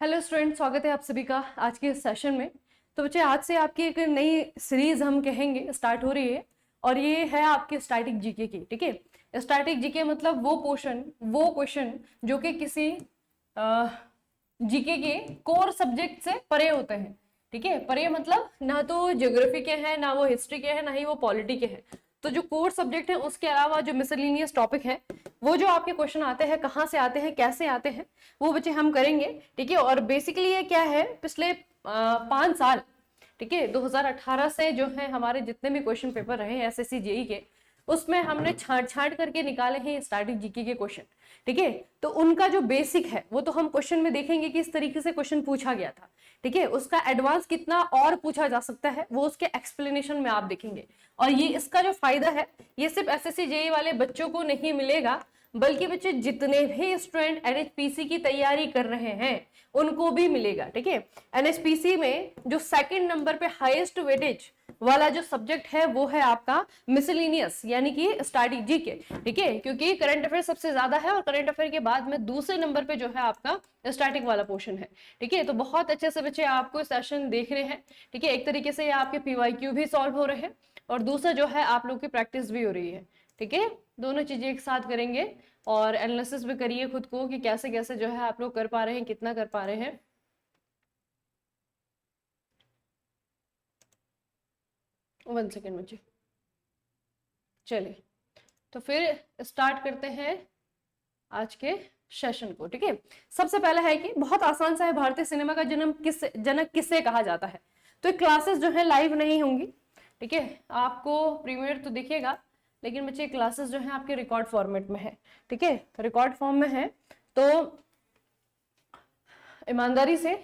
Hello student, स्वागत है आप सभी का आज के इस सेशन में। तो बच्चे, आज से आपकी एक नई सीरीज हम कहेंगे स्टार्ट हो रही है और ये है आपके स्टैटिक जीके की। ठीक है, स्टैटिक जीके मतलब वो क्वेश्चन जो कि किसी जीके के कोर सब्जेक्ट से परे होते हैं। ठीक है, परे मतलब ना तो ज्योग्राफी के हैं, ना वो हिस्ट्री के हैं, ना ही वो पॉलिटी के हैं। तो जो कोर सब्जेक्ट है उसके अलावा जो मिसलिनियस टॉपिक है, वो जो आपके क्वेश्चन आते हैं, कहाँ से आते हैं, कैसे आते हैं, वो बच्चे हम करेंगे। ठीक है, और बेसिकली ये क्या है, पिछले 5 साल, ठीक है, 2018 से जो है हमारे जितने भी क्वेश्चन पेपर रहे हैं एसएससी जेई के, उसमें हमने छांट छांट करके निकाले हैं स्टैटिक जीके के क्वेश्चन। ठीक है, तो उनका जो बेसिक है वो तो हम क्वेश्चन में देखेंगे कि इस तरीके से क्वेश्चन पूछा गया था। ठीक है, उसका एडवांस कितना और पूछा जा सकता है वो उसके एक्सप्लेनेशन में आप देखेंगे। और ये इसका जो फायदा है, ये सिर्फ एसएससी जेई वाले बच्चों को नहीं मिलेगा, बल्कि बच्चे जितने भी स्टूडेंट एनएचपीसी की तैयारी कर रहे हैं उनको भी मिलेगा। ठीक है, एनएचपीसी में जो सेकंड नंबर पे हाईएस्ट वेटेज वाला जो सब्जेक्ट है वो है आपका मिसलिनियस, यानी कि स्टैटिक जीके। ठीक है, क्योंकि करंट अफेयर सबसे ज्यादा है और करंट अफेयर के बाद में दूसरे नंबर पे जो है आपका स्टैटिक वाला पोर्शन है। ठीक है, तो बहुत अच्छे से बच्चे आपको सेशन देख रहे हैं। ठीक है, एक तरीके से आपके पीवाईक्यू भी सॉल्व हो रहे हैं और दूसरा जो है आप लोग की प्रैक्टिस भी हो रही है। ठीक है, दोनों चीजें एक साथ करेंगे और एनालिसिस भी करिए खुद को कि कैसे कैसे जो है आप लोग कर पा रहे हैं, कितना कर पा रहे हैं। वन सेकेंड बच्चे, चलिए तो फिर स्टार्ट करते हैं आज के सेशन को। ठीक है, सबसे पहला है कि बहुत आसान सा है, भारतीय सिनेमा का जनक किसे कहा जाता है। तो ये क्लासेस जो है लाइव नहीं होंगी। ठीक है, आपको प्रीमियर तो दिखेगा, लेकिन बच्चे क्लासेस जो है आपके रिकॉर्ड फॉर्मेट में है। ठीक है, रिकॉर्ड फॉर्म में है, तो ईमानदारी से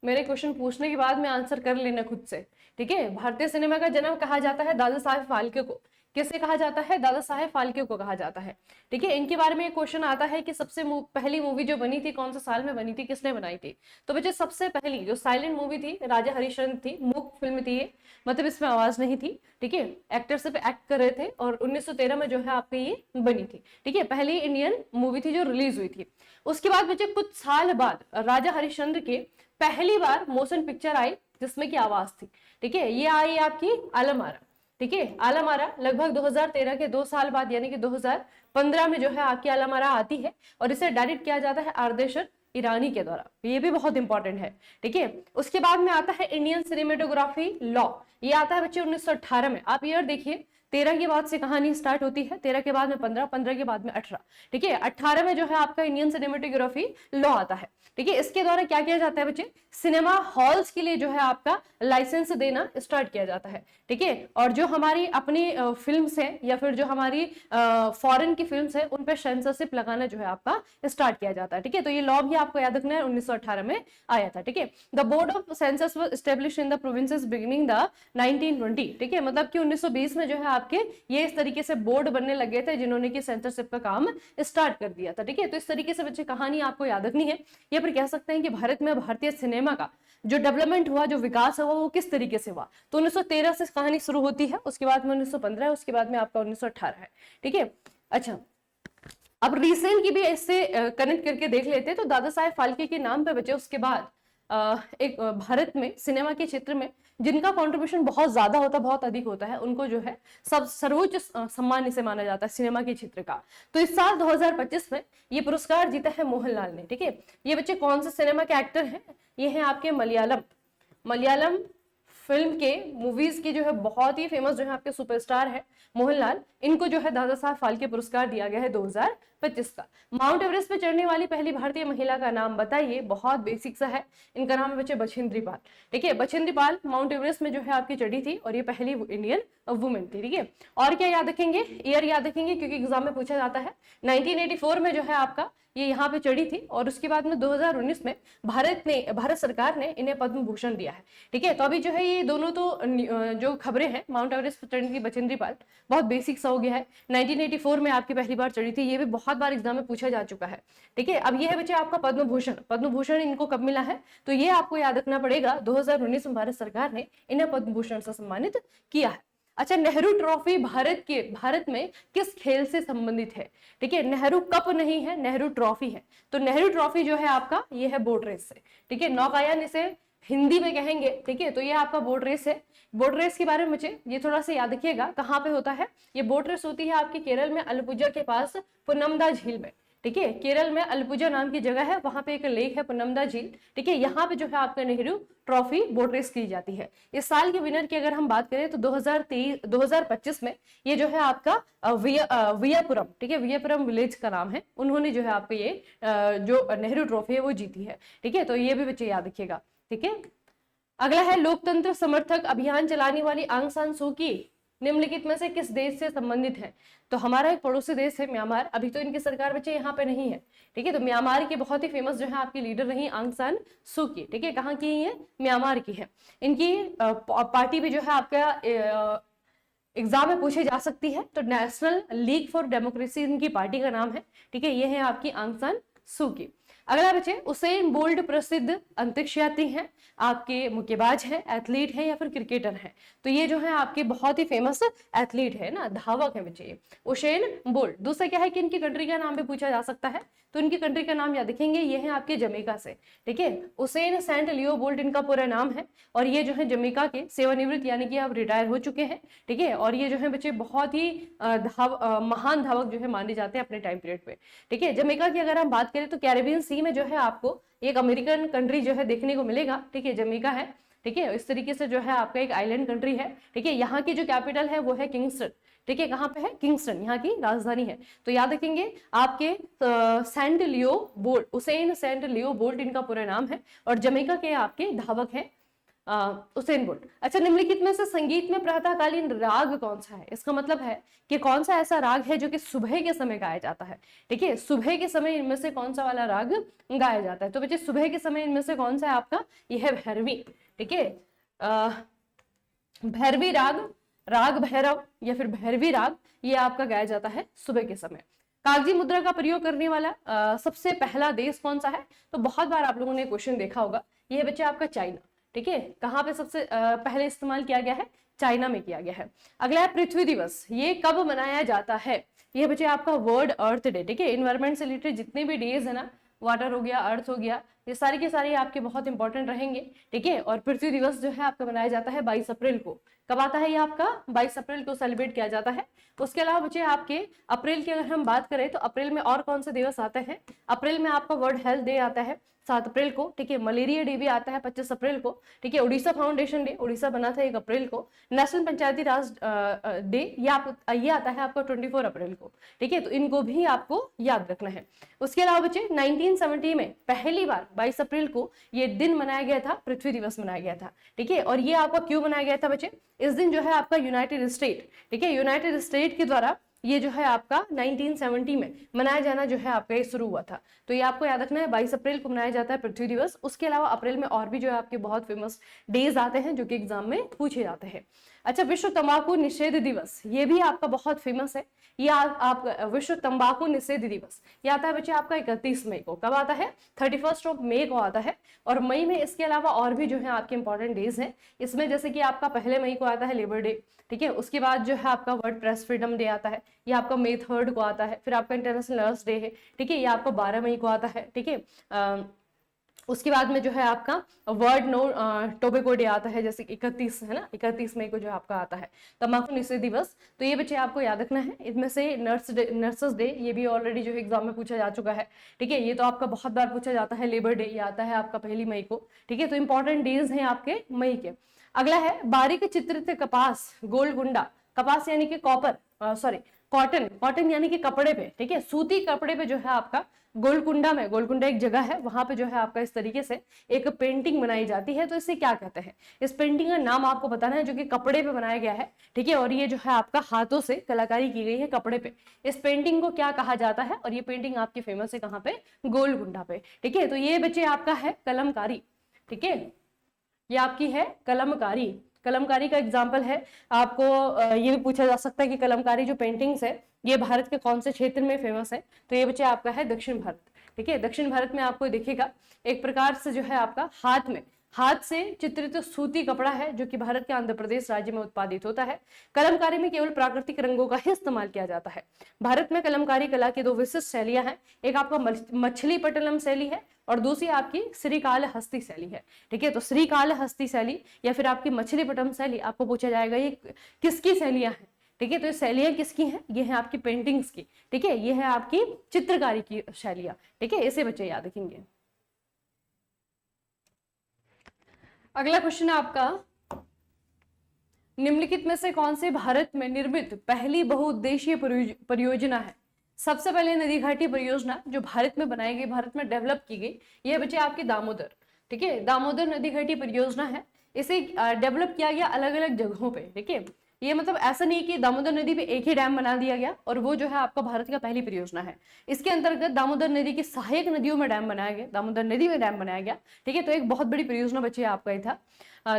मेरे क्वेश्चन पूछने के बाद में आंसर कर लेना खुद से। ठीक है, भारतीय सिनेमा का जन्म कहा जाता है दादा साहेब फाल्के को। किसे कहा जाता है? दादा साहेब फाल्के को कहा जाता है। ठीक है, इनके बारे में एक क्वेश्चन आता है कि सबसे पहली मूवी जो बनी थी कौन सा साल में बनी थी, किसने बनाई थी। तो बच्चे सबसे पहली जो साइलेंट मूवी थी राजा हरिश्चंद्र थी, मूक फिल्म थी ये, मतलब इसमें आवाज नहीं थी। ठीक है, एक्टर सिर्फ एक्ट कर रहे थे और 1913 में जो है आपकी ये बनी थी। ठीक है, पहली इंडियन मूवी थी जो रिलीज हुई थी। उसके बाद बच्चे कुछ साल बाद राजा हरिश्चंद्र के पहली बार मोशन पिक्चर आई जिसमें की आवाज थी। ठीक है, ये आई आपकी आलम-आरा। ठीक है, आलम-आरा लगभग 2013 के 2 साल बाद यानी कि 2015 में जो है आपकी आलम-आरा आती है और इसे डायरेक्ट किया जाता है आरदेशर ईरानी के द्वारा। ये भी बहुत इंपॉर्टेंट है। ठीक है, उसके बाद में आता है इंडियन सिनेमेटोग्राफी लॉ। ये आता है बच्चे 1918 में। आप ईयर देखिए, 13 के बाद से कहानी स्टार्ट होती है, 13 के बाद में 15, 15 के बाद में 18। ठीक है, 18 में जो है आपका इंडियन सिनेमेटोग्राफी लॉ आता है। ठीक है, इसके द्वारा क्या किया जाता है बच्चे, सिनेमा हॉल्स के लिए जो है आपका लाइसेंस देना स्टार्ट किया जाता है। ठीक है, और जो हमारी अपनी फिल्म्स है या फिर जो हमारी फॉरेन की फिल्म्स है उन पे सेंसरशिप लगाना जो है आपका स्टार्ट किया जाता है। ठीक है, तो ये लॉ भी आपको याद रखना है, 1918 में आया था। ठीक है, the board of census was established in the provinces beginning the 1920। ठीक है, मतलब कि 1920 में जो है आपके ये इस तरीके से बोर्ड बनने लगे थे जिन्होंने कि सेंसरशिप का काम स्टार्ट कर दिया था। ठीक है, तो इस तरीके से बच्चे कहानी आपको याद रखनी है। या फिर कह सकते हैं कि भारत में भारतीय सिनेमा का जो डेवलपमेंट हुआ, जो विकास हुआ, वो किस तरीके से हुआ। तो 1913 से कहानी शुरू होती है, उसके बाद में 1915 है, उसके बाद में आपका 1918 है। ठीक है, अच्छा, अब रिसेंट की भी इससे कनेक्ट करके देख लेते हैं। तो दादा साहेब फाल्के के नाम पे बचे उसके बाद एक भारत में सिनेमा के क्षेत्र में जिनका कंट्रीब्यूशन बहुत ज्यादा होता, बहुत अधिक होता है, उनको जो है सब सर्वोच्च सम्मान इसे माना जाता है सिनेमा के क्षेत्र का। तो इस साल 2025 में ये पुरस्कार जीता है मोहनलाल ने। ठीक है, ये बच्चे कौन से सिनेमा के एक्टर हैं? ये हैं आपके मलयालम फिल्म के मूवीज के जो है बहुत ही फेमस जो है आपके सुपरस्टार है मोहनलाल। इनको जो है दादा साहब फाल्के पुरस्कार दिया गया है 2025 का। माउंट एवरेस्ट पे चढ़ने वाली पहली भारतीय महिला का नाम बताइए। बहुत बेसिक सा है, इनका नाम है बच्चे बछेंद्री पाल। ठीक है, बछेंद्री पाल माउंट एवरेस्ट में जो है आपकी चढ़ी थी और ये पहली इंडियन वुमेन थी। ठीक है, और क्या याद रखेंगे? ईयर याद रखेंगे क्योंकि एग्जाम में पूछा जाता है। 1984 में जो है आपका ये यहाँ पे चढ़ी थी और उसके बाद में 2019 में भारत सरकार ने इन्हें पद्म भूषण दिया है। ठीक है, तो अभी जो है ये दोनों तो जो खबरें हैं, माउंट एवरेस्ट पर चढ़ने की बछेंद्री पाल, बहुत बेसिक सा हो गया है। 1984 में आपकी पहली बार चढ़ी थी, ये भी बहुत बार एग्जाम में पूछा जा चुका है। ठीक है, अब ये है बच्चे आपका पद्म भूषण इनको कब मिला है? तो ये आपको याद रखना पड़ेगा, 2019 में भारत सरकार ने इन्हें पद्म भूषण से सम्मानित किया है। अच्छा, नेहरू ट्रॉफी भारत में किस खेल से संबंधित है? ठीक है, नेहरू कप नहीं है, नेहरू ट्रॉफी है। तो नेहरू ट्रॉफी जो है आपका ये है बोट रेस से। ठीक है, नौकायन इसे हिंदी में कहेंगे। ठीक है, तो ये आपका बोट रेस है। बोट रेस के बारे में मुझे ये थोड़ा सा याद रखिएगा, कहाँ पे होता है ये बोट रेस? होती है आपके केरल में अलपुजा के पास पुनमदा झील में। ठीक है, केरल में अलपुजा नाम की जगह है, वहां पे एक लेक है पुनमदा झील। ठीक है, यहाँ पे जो है आपका नेहरू ट्रॉफी बोट रेस की जाती है। इस साल के विनर की अगर हम बात करें तो 2025 में ये जो है आपका वियापुरम, ठीक है, वियापुरम विलेज का नाम है, उन्होंने जो है आपको ये जो नेहरू ट्रॉफी है वो जीती है। ठीक है, तो ये भी बच्चे याद रखिएगा। ठीक है, अगला है लोकतंत्र समर्थक अभियान चलाने वाली आंग सान सू की निम्नलिखित में से किस देश से संबंधित है? तो हमारा एक पड़ोसी देश है म्यांमार। अभी तो इनकी सरकार बच्चे यहाँ पे नहीं है। ठीक है, तो म्यांमार की बहुत ही फेमस जो है आपकी लीडर रही आंग सान सू की। ठीक है, कहाँ की है? म्यांमार की है। इनकी पार्टी भी जो है आपका एग्जाम में पूछे जा सकती है। तो नेशनल लीग फॉर डेमोक्रेसी इनकी पार्टी का नाम है। ठीक है, ये है आपकी आंग सान सू की। अगला बच्चे, उसेन बोल्ट प्रसिद्ध अंतरिक्ष यात्री हैं, आपके मुक्केबाज हैं, एथलीट हैं या फिर क्रिकेटर हैं? तो ये जो है आपके बहुत ही फेमस एथलीट है ना, धावक है बच्चे, उसेन बोल्ट। दूसरा क्या है कि इनकी कंट्री का नाम भी पूछा जा सकता है, तो इनकी कंट्री का नाम याद रखेंगे, ये है आपके जमैका से। ठीक है, उसेन सेंट लियो बोल्ट इनका पूरा नाम है, और ये जो है जमैका के सेवानिवृत्त यानी कि अब रिटायर हो चुके हैं। ठीक है, और ये जो है बच्चे बहुत ही महान धावक जो है माने जाते हैं अपने टाइम पीरियड पे। ठीक है, जमैका की अगर हम बात करें तो कैरेबियन सी में जो है आपको एक अमेरिकन कंट्री जो है देखने को मिलेगा। ठीक है, जमैका है। ठीक है, इस तरीके से जो है आपका एक आइलैंड कंट्री है। ठीक है, यहाँ की जो कैपिटल है वो है किंगस्टन। ठीक है, कहाँ पे है? किंगस्टन, यहाँ की राजधानी है। तो याद रखेंगे आपके सेंट लियो बोल्ट, उसेन सेंट लियो बोल्ट इनका पूरा नाम है, और जमैका के आपके धावक है उसेन बोल्ट। अच्छा, निम्नलिखित में से संगीत में प्रातःकालीन राग कौन सा है? इसका मतलब है कि कौन सा ऐसा राग है जो कि सुबह के समय गाया जाता है। ठीक है, सुबह के समय इनमें से कौन सा वाला राग गाया जाता है? तो बच्चे सुबह के समय इनमें से कौन सा है आपका? यह है भैरवी। ठीक है, भैरवी राग, राग भैरव या फिर भैरवी राग, ये आपका गाया जाता है सुबह के समय। कागजी मुद्रा का प्रयोग करने वाला सबसे पहला देश कौन सा है? तो बहुत बार आप लोगों ने क्वेश्चन देखा होगा, ये बच्चे आपका चाइना। ठीक है, कहाँ पे सबसे पहले इस्तेमाल किया गया है? चाइना में किया गया है। अगला है पृथ्वी दिवस, ये कब मनाया जाता है? ये बच्चे आपका वर्ल्ड अर्थ डे। ठीक है, इन्वायरमेंट से रिलेटेड जितने भी डेज है ना, वाटर हो गया, अर्थ हो गया, ये सारी के सारे आपके बहुत इंपॉर्टेंट रहेंगे। ठीक है, और पृथ्वी दिवस जो है आपका मनाया जाता है 22 अप्रैल को। कब आता है ये आपका? 22 अप्रैल को सेलिब्रेट किया जाता है। उसके अलावा बच्चे आपके अप्रैल की अगर हम बात करें तो अप्रैल में और कौन से दिवस आते हैं? अप्रैल में आपका वर्ल्ड हेल्थ डे आता है 7 अप्रैल को। ठीक है, मलेरिया डे भी आता है 25 अप्रैल को। ठीक है, उड़ीसा फाउंडेशन डे, उड़ीसा बना था 1 अप्रैल को। नेशनल पंचायती राज डे ये आता है आपका 24 अप्रैल को। ठीक है, तो इनको भी आपको याद रखना है। उसके अलावा बच्चे 1970 में पहली बार 22 अप्रैल को ये दिन मनाया गया था, पृथ्वी दिवस मनाया गया था। ठीक है, और ये आपका क्यों मनाया गया था बच्चे? इस दिन जो है आपका यूनाइटेड स्टेट, ठीक है, यूनाइटेड स्टेट के द्वारा ये जो है आपका 1970 में मनाया जाना जो है आपका ये शुरू हुआ था। तो ये आपको याद रखना है, 22 अप्रैल को मनाया जाता है पृथ्वी दिवस। उसके अलावा अप्रैल में और भी जो है आपके बहुत फेमस डेज आते हैं जो कि एग्जाम में पूछे जाते हैं। अच्छा, विश्व तंबाकू निषेध दिवस, ये भी आपका बहुत फेमस है। ये आप विश्व तंबाकू निषेध दिवस ये आता है बच्चे आपका 31 मई को। कब आता है? 31 मई को आता है। और मई में इसके अलावा और भी जो है आपके इंपॉर्टेंट डेज हैं। इसमें जैसे कि आपका 1 मई को आता है लेबर डे। ठीक है, उसके बाद जो है आपका वर्ल्ड प्रेस फ्रीडम डे आता है, ये आपका मई 3 को आता है। फिर आपका इंटरनेशनल नर्स डे है। ठीक है, ये आपका 12 मई को आता है। ठीक है, उसके बाद में जो है आपका वर्ल्ड नो टोबैको डे आता है, जैसे 31 है ना, 31 मई को जो आपका आता है तंबाकू निषेध दिवस। तो ये बच्चे आपको याद रखना है। इनमें से नर्सेस डे ये भी ऑलरेडी जो है एग्जाम में पूछा जा चुका है। ठीक है, ये तो आपका बहुत बार पूछा जाता है। लेबर डे ये आता है आपका 1 मई को। ठीक है, तो इंपॉर्टेंट डेज हैं आपके मई के। अगला है बारीक चित्रित कपास गोलकुंडा, कपास यानी कि कॉटन, कॉटन यानी कि कपड़े पे। ठीक है, सूती कपड़े पे जो है आपका गोलकुंडा में, गोलकुंडा एक जगह है, वहां पे जो है आपका इस तरीके से एक पेंटिंग बनाई जाती है। तो इसे क्या कहते हैं? इस पेंटिंग का नाम आपको बताना है, जो कि कपड़े पे बनाया गया है। ठीक है, और ये जो है आपका हाथों से कलाकारी की गई है कपड़े पे। इस पेंटिंग को क्या कहा जाता है? और ये पेंटिंग आपकी फेमस है कहाँ पे? गोलकुंडा पे। ठीक है, तो ये बच्चे आपका है कलमकारी। ठीक है, ये आपकी है कलमकारी। कलमकारी का एग्जाम्पल है आपको ये भी पूछा जा सकता है कि कलमकारी जो पेंटिंग्स है ये भारत के कौन से क्षेत्र में फेमस है? तो ये बच्चे आपका है दक्षिण भारत। ठीक है, दक्षिण भारत में आपको दिखेगा एक प्रकार से जो है आपका हाथ में हाथ से चित्रित सूती कपड़ा है जो कि भारत के आंध्र प्रदेश राज्य में उत्पादित होता है। कलमकारी में केवल प्राकृतिक रंगों का ही इस्तेमाल किया जाता है। भारत में कलमकारी कला की दो विशिष्ट शैलियां हैं, एक आपका मछलीपट्टनम शैली है और दूसरी आपकी श्रीकालहस्ती शैली है। ठीक है, तो श्रीकालहस्ती शैली या फिर आपकी मछलीपट्टनम शैली आपको पूछा जाएगा ये किसकी शैलियां हैं। ठीक है, तो ये शैलियां किसकी हैं, ये है आपकी पेंटिंग्स की। ठीक है, ये है आपकी चित्रकारी की शैलियां। ठीक है, इसे बच्चे याद रखेंगे। अगला क्वेश्चन है आपका, निम्नलिखित में से कौन से भारत में निर्मित पहली बहुउद्देशीय परियोजना है। सबसे पहले नदी घाटी परियोजना जो भारत में बनाई गई, भारत में डेवलप की गई, यह बच्चे आपकी दामोदर। ठीक है, दामोदर नदी घाटी परियोजना है। इसे डेवलप किया गया अलग अलग जगहों पे। ठीक है, ये मतलब ऐसा नहीं कि दामोदर नदी पे एक ही डैम बना दिया गया और वो जो है आपका भारत का पहली परियोजना है। इसके अंतर्गत दामोदर नदी की सहायक नदियों में डैम बनाया गया, दामोदर नदी में डैम बनाया गया। ठीक है, तो एक बहुत बड़ी परियोजना बच्चे आपका ही था।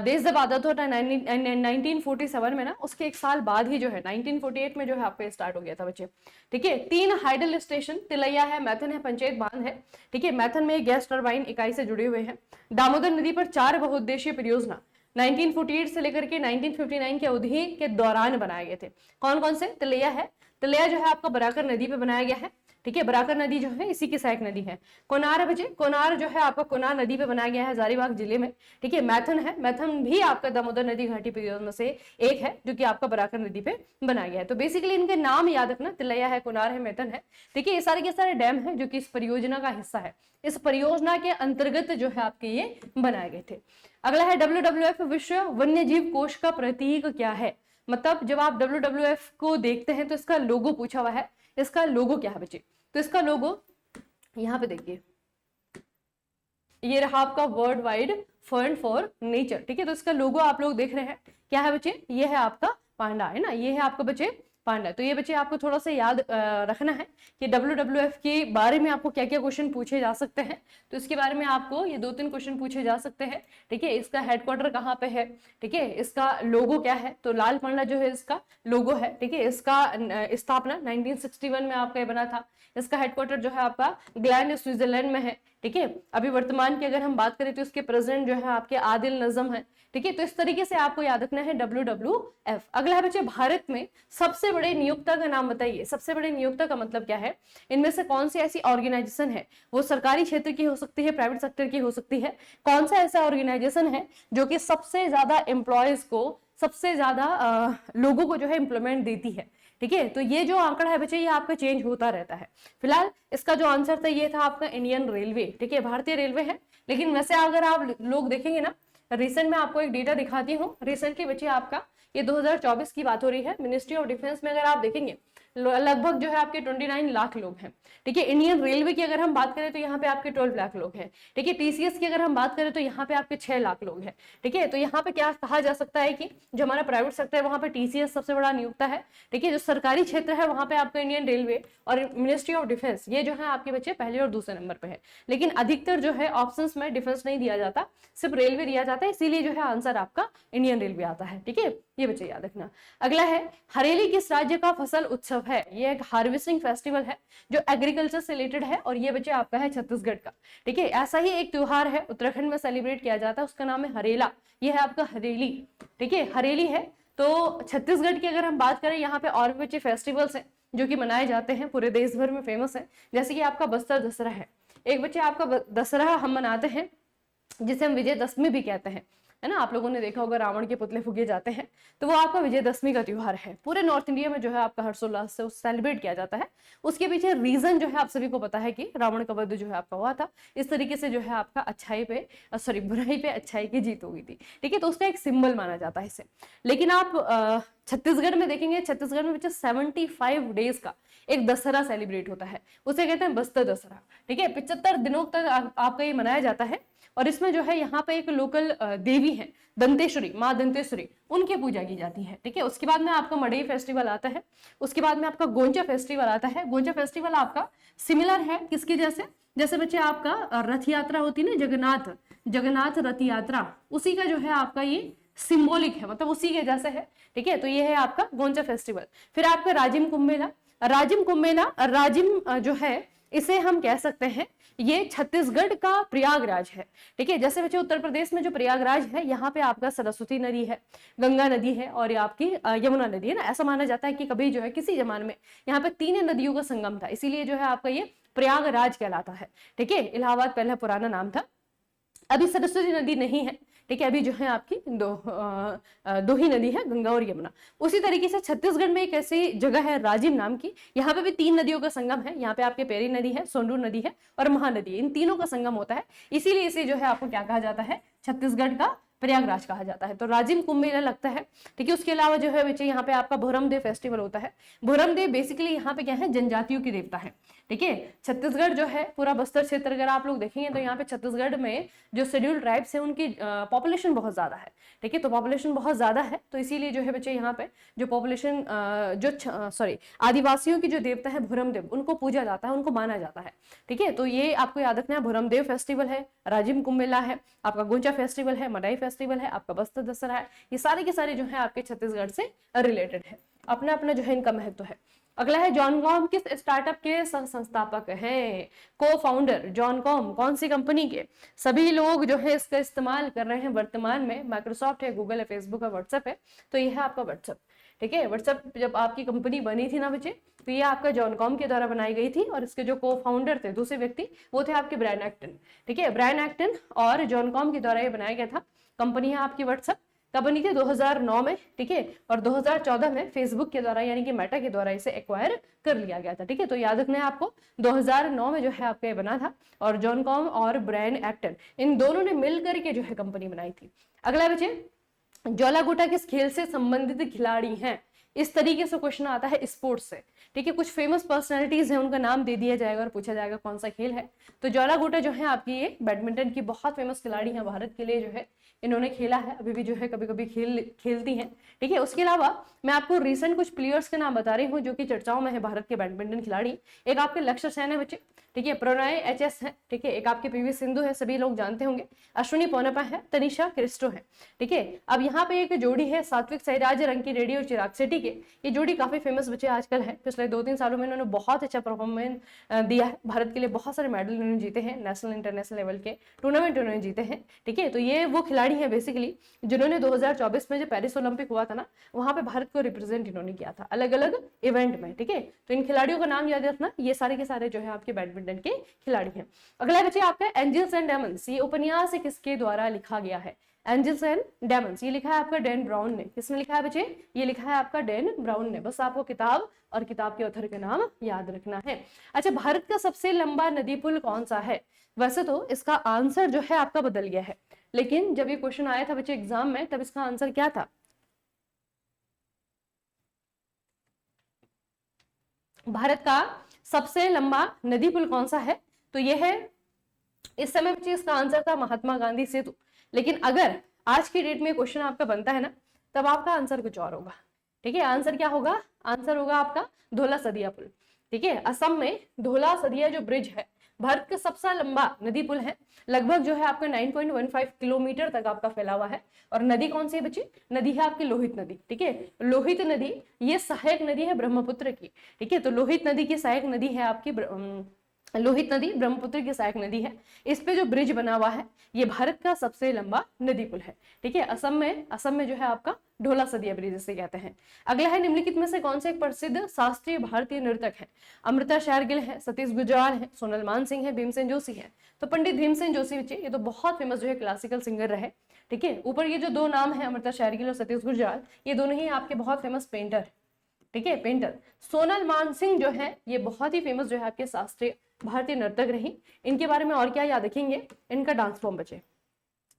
देश जब आजाद होता है 1947 में ना, उसके एक साल बाद ही जो है 1948 में जो है आपका स्टार्ट हो गया था बच्चे। ठीक है, 3 हाइडल स्टेशन तिलैया है, मैथन है, पंचायत बांध है। ठीक है, मैथन में गैस टरबाइन इकाई से जुड़े हुए हैं। दामोदर नदी पर 4 बहुउद्देशीय परियोजना 1948 से लेकर के 1959 के अवधि के दौरान बनाए गए थे। कौन कौन से? तिलैया है, तिलैया जो है आपका बराकर नदी पे बनाया गया है। ठीक है, बराकर नदी जो है इसी की सहायक नदी है। कोनार है बच्चे, कोनार जो है आपका कोनार नदी पे बनाया गया है हजारीबाग जिले में। ठीक है, मैथन है, मैथन भी आपका दामोदर नदी घाटी परियोजना से एक है जो कि आपका बराकर नदी पे बनाया गया है। तो बेसिकली इनके नाम याद रखना, तिलैया है, कोनार है, मैथन है। ठीक है, ये सारे के सारे डैम है जो कि इस परियोजना का हिस्सा है। इस परियोजना के अंतर्गत जो है आपके ये बनाए गए थे। अगला है WWF विश्व वन्यजीव कोष का प्रतीक क्या है। मतलब जब आप WWF को देखते हैं तो इसका लोगो पूछा हुआ है। इसका लोगो क्या है बच्चे? तो इसका लोगो यहाँ पे देखिए, ये रहा आपका world wide fund for nature. ठीक है, तो इसका लोगो आप लोग देख रहे हैं, क्या है बच्चे? ये है आपका पांडा, है ना, ये है आपका बच्चे पांडा। तो ये बच्चे आपको थोड़ा सा याद रखना है कि WWF के बारे में आपको क्या क्या क्वेश्चन पूछे जा सकते हैं। तो इसके बारे में आपको ये 2-3 क्वेश्चन पूछे जा सकते हैं। ठीक है, इसका हेडक्वार्टर कहाँ पे है? ठीक है, इसका लोगो क्या है? तो लाल पांडा जो है इसका लोगो है। ठीक है, इसका स्थापना 1961 में आपका ये बना था। इसका हेडक्वार्टर जो है आपका ग्लैंड स्विट्जरलैंड में है। ठीक है, अभी वर्तमान की अगर हम बात करें तो इसके प्रेसिडेंट जो है आपके आदिल नजम है। ठीक है, तो इस तरीके से आपको याद रखना है WWF। अगला है बच्चे, भारत में सबसे बड़े नियोक्ता का नाम बताइए। सबसे बड़े नियोक्ता का मतलब क्या है? इनमें से कौन सी ऐसी ऑर्गेनाइजेशन है, वो सरकारी क्षेत्र की हो सकती है, प्राइवेट सेक्टर की हो सकती है, कौन सा ऐसा ऑर्गेनाइजेशन है जो कि सबसे ज्यादा एम्प्लॉयज को, सबसे ज्यादा लोगों को जो है एम्प्लॉयमेंट देती है। ठीक है, तो ये जो आंकड़ा है बच्चे ये आपका चेंज होता रहता है। फिलहाल इसका जो आंसर था ये था आपका इंडियन रेलवे। ठीक है, भारतीय रेलवे है। लेकिन वैसे अगर आप लोग देखेंगे ना, रिसेंट में आपको एक डेटा दिखाती हूँ। रिसेंटली बच्चे आपका ये 2024 की बात हो रही है, मिनिस्ट्री ऑफ डिफेंस में अगर आप देखेंगे लगभग जो है आपके 29 लाख लोग हैं। ठीक है, इंडियन रेलवे की अगर हम बात करें तो यहाँ पे आपके 12 लाख लोग हैं। ठीक है, TCS की अगर हम बात करें तो यहाँ पे आपके 6 लाख लोग हैं। ठीक है, तो यहाँ पे क्या कहा जा सकता है कि जो हमारा प्राइवेट सेक्टर है वहाँ पे TCS सबसे बड़ा नियोक्ता है। ठीक है, जो सरकारी क्षेत्र है वहाँ पे आपका इंडियन रेलवे और मिनिस्ट्री ऑफ डिफेंस, ये जो है आपके बच्चे पहले और दूसरे नंबर पे है। लेकिन अधिकतर जो है ऑप्शन में डिफेंस नहीं दिया जाता, सिर्फ रेलवे दिया जाता है, इसीलिए जो है आंसर आपका इंडियन रेलवे आता है। ठीक है, ये बच्चे याद रखना। अगला है, हरेली किस राज्य का फसल उत्सव है? ये एक हार्वेस्टिंग फेस्टिवल है जो एग्रीकल्चर से रिलेटेड है और ये बच्चे आपका है छत्तीसगढ़ का। ठीक है, ऐसा ही एक त्योहार है उत्तराखंड में सेलिब्रेट किया जाता है, उसका नाम है हरेला। ये है आपका हरेली। ठीक है, हरेली है। तो छत्तीसगढ़ की अगर हम बात करें, यहाँ पे और भी बच्चे फेस्टिवल्स हैं जो कि मनाए जाते हैं, पूरे देश भर में फेमस है। जैसे कि आपका बस्तर दशहरा है। एक बच्चे आपका दशहरा हम मनाते हैं जिसे हम विजयदशमी भी कहते हैं, है ना। आप लोगों ने देखा होगा रावण के पुतले फूके जाते हैं, तो वो आपका विजयदशमी का त्योहार है। पूरे नॉर्थ इंडिया में जो है आपका हर्षोल्लास से सेलिब्रेट किया जाता है। उसके पीछे रीजन जो है आप सभी को पता है कि रावण का वध जो है आपका हुआ था। इस तरीके से जो है आपका अच्छाई पे बुराई पे अच्छाई की जीत हो गई थी। ठीक है, तो उसका एक सिंबल माना जाता है इसे। लेकिन आप छत्तीसगढ़ में देखेंगे, छत्तीसगढ़ में बच्चे 75 डेज का एक दशहरा सेलिब्रेट होता है, उसे कहते हैं बस्तर दशहरा। ठीक है, 75 दिनों तक आपका ये मनाया जाता है। और इसमें जो है यहाँ पे एक लोकल देवी है दंतेश्वरी, माँ दंतेश्वरी, उनकी पूजा की जाती है। ठीक है, उसके बाद में आपका मड़ई फेस्टिवल आता है। उसके बाद में आपका गोंचा फेस्टिवल आता है। गोंचा फेस्टिवल आपका सिमिलर है किसके जैसे? जैसे बच्चे आपका रथ यात्रा होती है ना, जगन्नाथ रथ यात्रा, उसी का जो है आपका ये सिंबॉलिक है, मतलब उसी के जैसे है। ठीक है, तो ये है आपका गोंचा फेस्टिवल। फिर आपका राजिम कुंभ मेला। राजिम जो है इसे हम कह सकते हैं ये छत्तीसगढ़ का प्रयागराज है। ठीक है, जैसे बच्चे उत्तर प्रदेश में जो प्रयागराज है यहाँ पे आपका सरस्वती नदी है, गंगा नदी है और ये आपकी यमुना नदी है ना। ऐसा माना जाता है कि कभी जो है किसी जमाने में यहाँ पे 3 नदियों का संगम था, इसीलिए जो है आपका ये प्रयागराज कहलाता है। ठीक है, इलाहाबाद पहले पुराना नाम था, अभी सरस्वती नदी नहीं है। ठीक है, अभी जो है आपकी दो ही नदी है, गंगा और यमुना। उसी तरीके से छत्तीसगढ़ में एक ऐसी जगह है राजिम नाम की, यहाँ पे भी 3 नदियों का संगम है। यहाँ पे आपके पेरी नदी है, सोंडूर नदी है और महानदी, इन तीनों का संगम होता है, इसीलिए इसे जो है आपको क्या कहा जाता है, छत्तीसगढ़ का प्रयागराज कहा जाता है। तो राजिम कुंभ मेला लगता है। ठीक है, उसके अलावा जो है बच्चे यहाँ पे आपका भोरम देव फेस्टिवल होता है। भोरम देव बेसिकली यहाँ पे क्या है, जनजातियों की देवता है। ठीक है, छत्तीसगढ़ जो है पूरा बस्तर क्षेत्र अगर आप लोग देखेंगे तो यहाँ पे छत्तीसगढ़ में जो शेड्यूल्ड ट्राइब्स है उनकी पॉपुलेशन बहुत ज्यादा है। ठीक है, तो पॉपुलेशन बहुत ज्यादा है, तो इसीलिए जो है बच्चे यहाँ पे जो पॉपुलेशन आदिवासियों की जो देवता है भोरम देव, उनको पूजा जाता है, उनको माना जाता है। ठीक है, तो ये आपको याद रखना है, भोरम देव फेस्टिवल है, राजिम कुंभ मेला है, आपका गोंचा फेस्टिवल है, मडाई फेस्टिवल है, आपका बस्तर दशहरा है, ये सारे के सारे जो है आपके छत्तीसगढ़ से रिलेटेड है, अपना अपना जो है इनका महत्व है। अगला है जॉन कॉम किस स्टार्टअप के संस्थापक हैं, को फाउंडर जॉन कॉम कौन सी कंपनी के। सभी लोग जो है इसका इस्तेमाल कर रहे हैं वर्तमान में, माइक्रोसॉफ्ट है, गूगल है, फेसबुक है, व्हाट्सएप है, तो ये है आपका व्हाट्सएप। ठीक है, व्हाट्सएप जब आपकी कंपनी बनी थी ना बच्चे, तो ये आपका जॉन कॉम के द्वारा बनाई गई थी और इसके जो को फाउंडर थे दूसरे व्यक्ति वो थे आपके ब्रायन एक्टन। ठीक है, ब्रायन एक्टन और जॉन कॉम के द्वारा ये बनाया गया था। कंपनी है आपकी व्हाट्सएप, कब बनी थी, 2009 में। ठीक है, और 2014 में फेसबुक के द्वारा यानी कि मेटा के द्वारा इसे एक्वायर कर लिया गया था। ठीक है, तो याद रखना है आपको 2009 में जो है आपका ये बना था और जॉन कॉम और ब्रायन एक्टन इन दोनों ने मिलकर के जो है कंपनी बनाई थी। अगला बच्चे, ज्वाला गुटा किस खेल से संबंधित खिलाड़ी हैं। इस तरीके से क्वेश्चन आता है स्पोर्ट्स से। ठीक है, कुछ फेमस पर्सनालिटीज हैं, उनका नाम दे दिया जाएगा और पूछा जाएगा कौन सा खेल है। तो ज्वाला गुटा जो है आपकी ये बैडमिंटन की बहुत फेमस खिलाड़ी है, भारत के लिए जो है इन्होंने खेला है, अभी भी जो है कभी कभी खेलती हैं। ठीक है, उसके अलावा मैं आपको रिसेंट कुछ प्लेयर्स के नाम बता रही हूँ जो कि चर्चाओं में है, भारत के बैडमिंटन खिलाड़ी। एक आपके लक्ष्य सेन है बच्चे, ठीक है, प्रणय एचएस है, ठीक है, एक आपके पीवी सिंधु है, सभी लोग जानते होंगे, अश्विनी पोनप्पा है, तनिषा क्रिस्टो है। ठीक है, अब यहाँ पे एक जोड़ी है सात्विक साईराज, रंकी रेड्डी और चिराग शेट्टी के, ये जोड़ी काफी फेमस बच्चे आजकल है। पिछले 2-3 सालों में इन्होंने बहुत अच्छा परफॉर्मेंस दिया है, भारत के लिए बहुत सारे मेडल इन्होंने जीते हैं, नेशनल इंटरनेशनल लेवल के टूर्नामेंट उन्होंने जीते हैं। ठीक है, तो ये वो खिलाड़ी है बेसिकली जिन्होंने 2024 में जो पेरिस ओलंपिक हुआ था ना, वहां पे भारत को रिप्रेजेंट इन्होंने किया था अलग अलग इवेंट में। ठीक है, तो इन खिलाड़ियों का नाम याद रखना, ये सारे के सारे जो है आपके बैडमिंटन के खिलाड़ी हैं। अगला बच्चे आपका एंजल्स एंड डेमंस, ये उपन्यास किसके द्वारा लिखा गया है। एंजल्स एंड डेमंस ये लिखा है आपका डैन ब्राउन ने। किसने लिखा है बच्चे, ये लिखा है आपका डैन ब्राउन ने। बस आपको किताब और किताब के ऑथर का नाम याद रखना है। अच्छा, भारत का सबसे लंबा नदी पुल कौन सा है। वैसे तो इसका आंसर जो है आपका बदल गया है, लेकिन जब ये क्वेश्चन आया था बच्चे एग्जाम में तब इसका आंसर क्या था, भारत का सबसे लंबा नदी पुल कौन सा है, तो ये है इस समय बच्चे इसका आंसर था महात्मा गांधी सेतु। लेकिन अगर आज की डेट में क्वेश्चन आपका बनता है ना, तब आपका आंसर कुछ और होगा। ठीक है, आंसर क्या होगा, आंसर होगा आपका धोला सदिया पुल। ठीक है, असम में धोला सदिया जो ब्रिज है भारत का सबसे लंबा नदी पुल है, लगभग जो है आपका 9.15 किलोमीटर तक आपका फैला हुआ है। और नदी कौन सी है बच्ची, नदी है आपकी लोहित नदी। ठीक है, लोहित नदी ये सहायक नदी है ब्रह्मपुत्र की। ठीक है, तो लोहित नदी की सहायक नदी है आपकी लोहित नदी ब्रह्मपुत्र की सहायक नदी है। इस पे जो ब्रिज बना हुआ है ये भारत का सबसे लंबा नदी पुल है। ठीक है, असम में जो है आपका ढोला सदिया ब्रिज जिसे कहते हैं। अगला है निम्नलिखित में से कौन से एक प्रसिद्ध शास्त्रीय भारतीय नर्तक है। अमृता शेरगिल है, सतीश गुजराल है, सोनल मानसिंह है, भीमसेन जोशी है। तो पंडित भीमसेन जोशी बच्चे ये तो बहुत फेमस जो है क्लासिकल सिंगर रहे। ठीक है, ऊपर ये जो दो नाम है अमृता शेरगिल और सतीश गुजराल, ये दोनों ही आपके बहुत फेमस पेंटर है। ठीक है, पेंटर। सोनल मानसिंह जो है ये बहुत ही फेमस जो है आपके शास्त्रीय भारतीय नर्तक रही। इनके बारे में और क्या याद रखेंगे, इनका डांस फॉर्म बचे।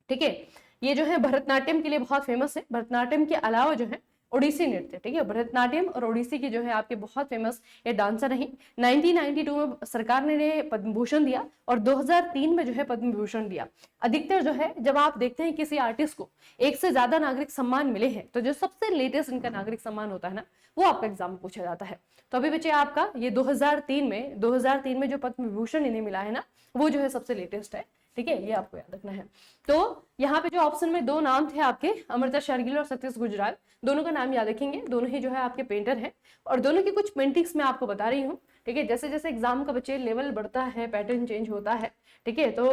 ठीक है, ये जो है भरतनाट्यम के लिए बहुत फेमस है। भरतनाट्यम के अलावा जो है ओडिसी नृत्य, ठीक है, भरतनाट्यम और ओडिसी की जो है आपके बहुत फेमस ये डांसर रही। 1992 में सरकार ने पद्म भूषण दिया और 2003 में जो है पद्म विभूषण दिया। अधिकतर जो है जब आप देखते हैं किसी आर्टिस्ट को एक से ज्यादा नागरिक सम्मान मिले हैं, तो जो सबसे लेटेस्ट इनका नागरिक सम्मान होता है ना, वो आपका एग्जाम पूछा जाता है। तो अभी बच्चे आपका ये 2003 में जो पद्म विभूषण इन्हें मिला है ना, वो जो है सबसे लेटेस्ट है। ठीक है, ये आपको याद रखना है। तो यहाँ पे जो ऑप्शन में दो नाम थे आपके, अमृता शेरगिल और सतीश गुजराल, दोनों का नाम याद रखेंगे। दोनों ही जो है आपके पेंटर हैं और दोनों की कुछ पेंटिंग्स मैं आपको बता रही हूँ। ठीक है, जैसे जैसे एग्जाम का बच्चे लेवल बढ़ता है, पैटर्न चेंज होता है, ठीक है, तो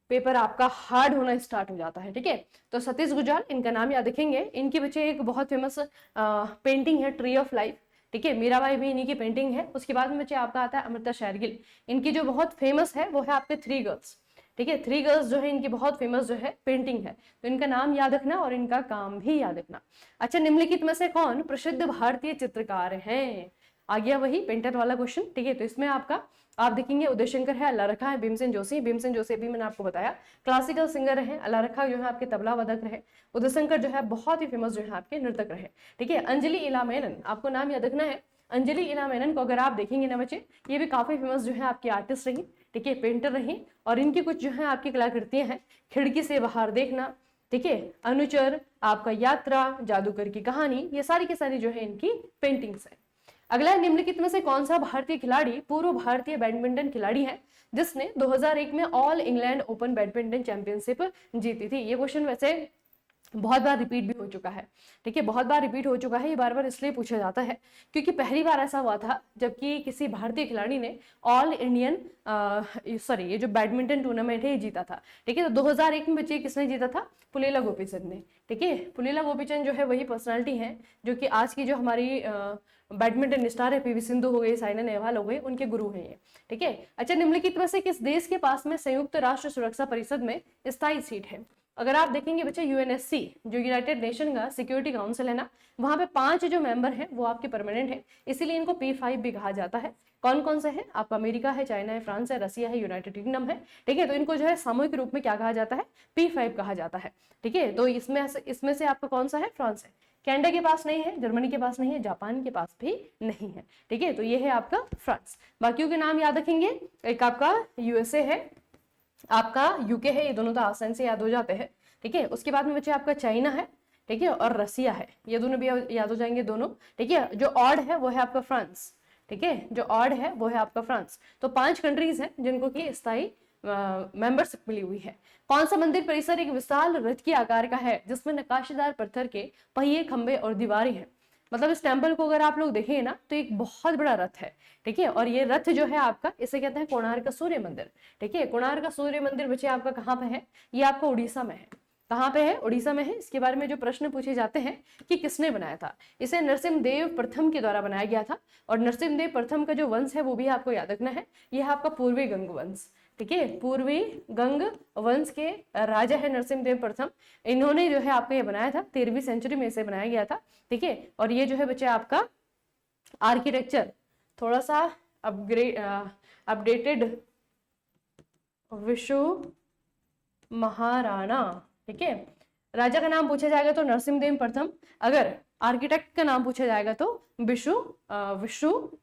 पेपर आपका हार्ड होना स्टार्ट हो जाता है। ठीक है, तो सतीश गुजराल, इनका नाम याद रखेंगे। इनकी बच्चे एक बहुत फेमस पेंटिंग है ट्री ऑफ लाइफ। ठीक है, मीराबाई भी इन्हीं की पेंटिंग है। उसके बाद में बच्चे आपका आता है अमृता शेरगिल, इनकी जो बहुत फेमस है वो है आपके थ्री गर्ल्स। ठीक है, थ्री गर्ल्स जो है इनकी बहुत फेमस जो है पेंटिंग है, तो इनका नाम याद रखना और इनका काम भी याद रखना। अच्छा, निम्नलिखित में से कौन प्रसिद्ध भारतीय चित्रकार हैं? आ गया वही पेंटर वाला क्वेश्चन। ठीक है, तो इसमें आपका आप देखेंगे उदय शंकर है, अल्लाह रखा है, भीमसेन जोशी। भीमसेन जोशी भी मैंने आपको बताया क्लासिकल सिंगर है। अल्लाह रखा जो है आपके तबला वादक रहे। उदय शंकर जो है बहुत ही फेमस जो है आपके नर्तक रहे। ठीक है, अंजलि इला मेनन, आपको नाम याद रखना है। अंजलि इला मेनन को अगर आप देखेंगे ना बच्चे, ये भी काफी फेमस जो है आपकी आर्टिस्ट रही। ठीक है, पेंटर रही, और इनकी कुछ जो है आपकी कलाकृतियां हैं, खिड़की से बाहर देखना, ठीक है, अनुचर, आपका यात्रा, जादूगर की कहानी, ये सारी की सारी जो है इनकी पेंटिंग्स है। अगला, निम्नलिखित में से कौन सा भारतीय खिलाड़ी पूर्व भारतीय बैडमिंटन खिलाड़ी है जिसने 2001 में all England open badminton championship जीती थी? ये क्वेश्चन वैसे बहुत बार रिपीट भी हो चुका है। ठीक है, बहुत बार रिपीट हो चुका है, ये बार बार इसलिए पूछा जाता है क्योंकि पहली बार ऐसा हुआ था जबकि किसी भारतीय खिलाड़ी ने ऑल इंडियन ये जो बैडमिंटन टूर्नामेंट है ये जीता था। ठीक है, तो 2001 में बच्चे किसने जीता था? पुलेला गोपीचंद ने। ठीक है, पुलेला गोपीचंद जो है वही पर्सनालिटी है जो कि आज की जो हमारी बैडमिंटन स्टार है, पीवी सिंधु हो गई, साइना नेहवाल हो गई, उनके गुरु हैं ये। ठीक है, अच्छा, निम्नलिखित में से किस देश के पास में संयुक्त राष्ट्र सुरक्षा परिषद में स्थायी सीट है? अगर आप देखेंगे बच्चे यूएनएससी जो यूनाइटेड नेशन का सिक्योरिटी काउंसिल है ना, वहां पे 5 जो मेंबर हैं वो आपके परमानेंट है, इसीलिए इनको P5 भी कहा जाता है। कौन कौन से है? आपका अमेरिका है, चाइना है, फ्रांस है, रसिया है, यूनाइटेड किंगडम है। ठीक है, तो इनको जो है सामूहिक रूप में क्या कहा जाता है? P5 कहा जाता है। ठीक है, तो इसमें से आपका कौन सा है? फ्रांस है। कनाडा के पास नहीं है, जर्मनी के पास नहीं है, जापान के पास भी नहीं है। ठीक है, तो ये है आपका फ्रांस। बाकियों के नाम याद रखेंगे, एक आपका यूएसए है, आपका यूके है, ये दोनों तो आसान से याद हो जाते हैं। ठीक है, उसके बाद में बच्चे आपका चाइना है, ठीक है, और रसिया है, ये दोनों भी याद हो जाएंगे दोनों। ठीक है, जो ऑड है वो है आपका फ्रांस। ठीक है, जो ऑड है वो है आपका फ्रांस। तो 5 कंट्रीज हैं जिनको की स्थायी मेंबरशिप मिली हुई है। कौन सा मंदिर परिसर एक विशाल रथ के आकार का है जिसमें नक्काशीदार पत्थर के पहिए, खंबे और दीवारें हैं? मतलब इस टेम्पल को अगर आप लोग देखें ना तो एक बहुत बड़ा रथ है। ठीक है, और ये रथ जो है आपका, इसे कहते हैं कोणार्क का सूर्य मंदिर। ठीक है, कोणार्क का सूर्य मंदिर बच्चे आपका कहाँ पे है? ये आपका उड़ीसा में है। कहाँ पे है? उड़ीसा में है। इसके बारे में जो प्रश्न पूछे जाते हैं कि किसने बनाया था, इसे नरसिम्हदेव प्रथम के द्वारा बनाया गया था। और नरसिम्हदेव प्रथम का जो वंश है वो भी आपको याद रखना है, यह आपका पूर्वी गंग वंश। ठीक है, पूर्वी गंग वंश के राजा है नरसिम्हदेव प्रथम। इन्होंने जो है आपको ये बनाया था, 13वीं सेंचुरी में इसे बनाया गया था। ठीक है, और ये जो है बच्चे आपका आर्किटेक्चर थोड़ा सा अपडेटेड विशु महाराणा। ठीक है, राजा का नाम पूछा जाएगा तो नरसिम्हदेव प्रथम, अगर आर्किटेक्ट का नाम पूछा जाएगा तो विशु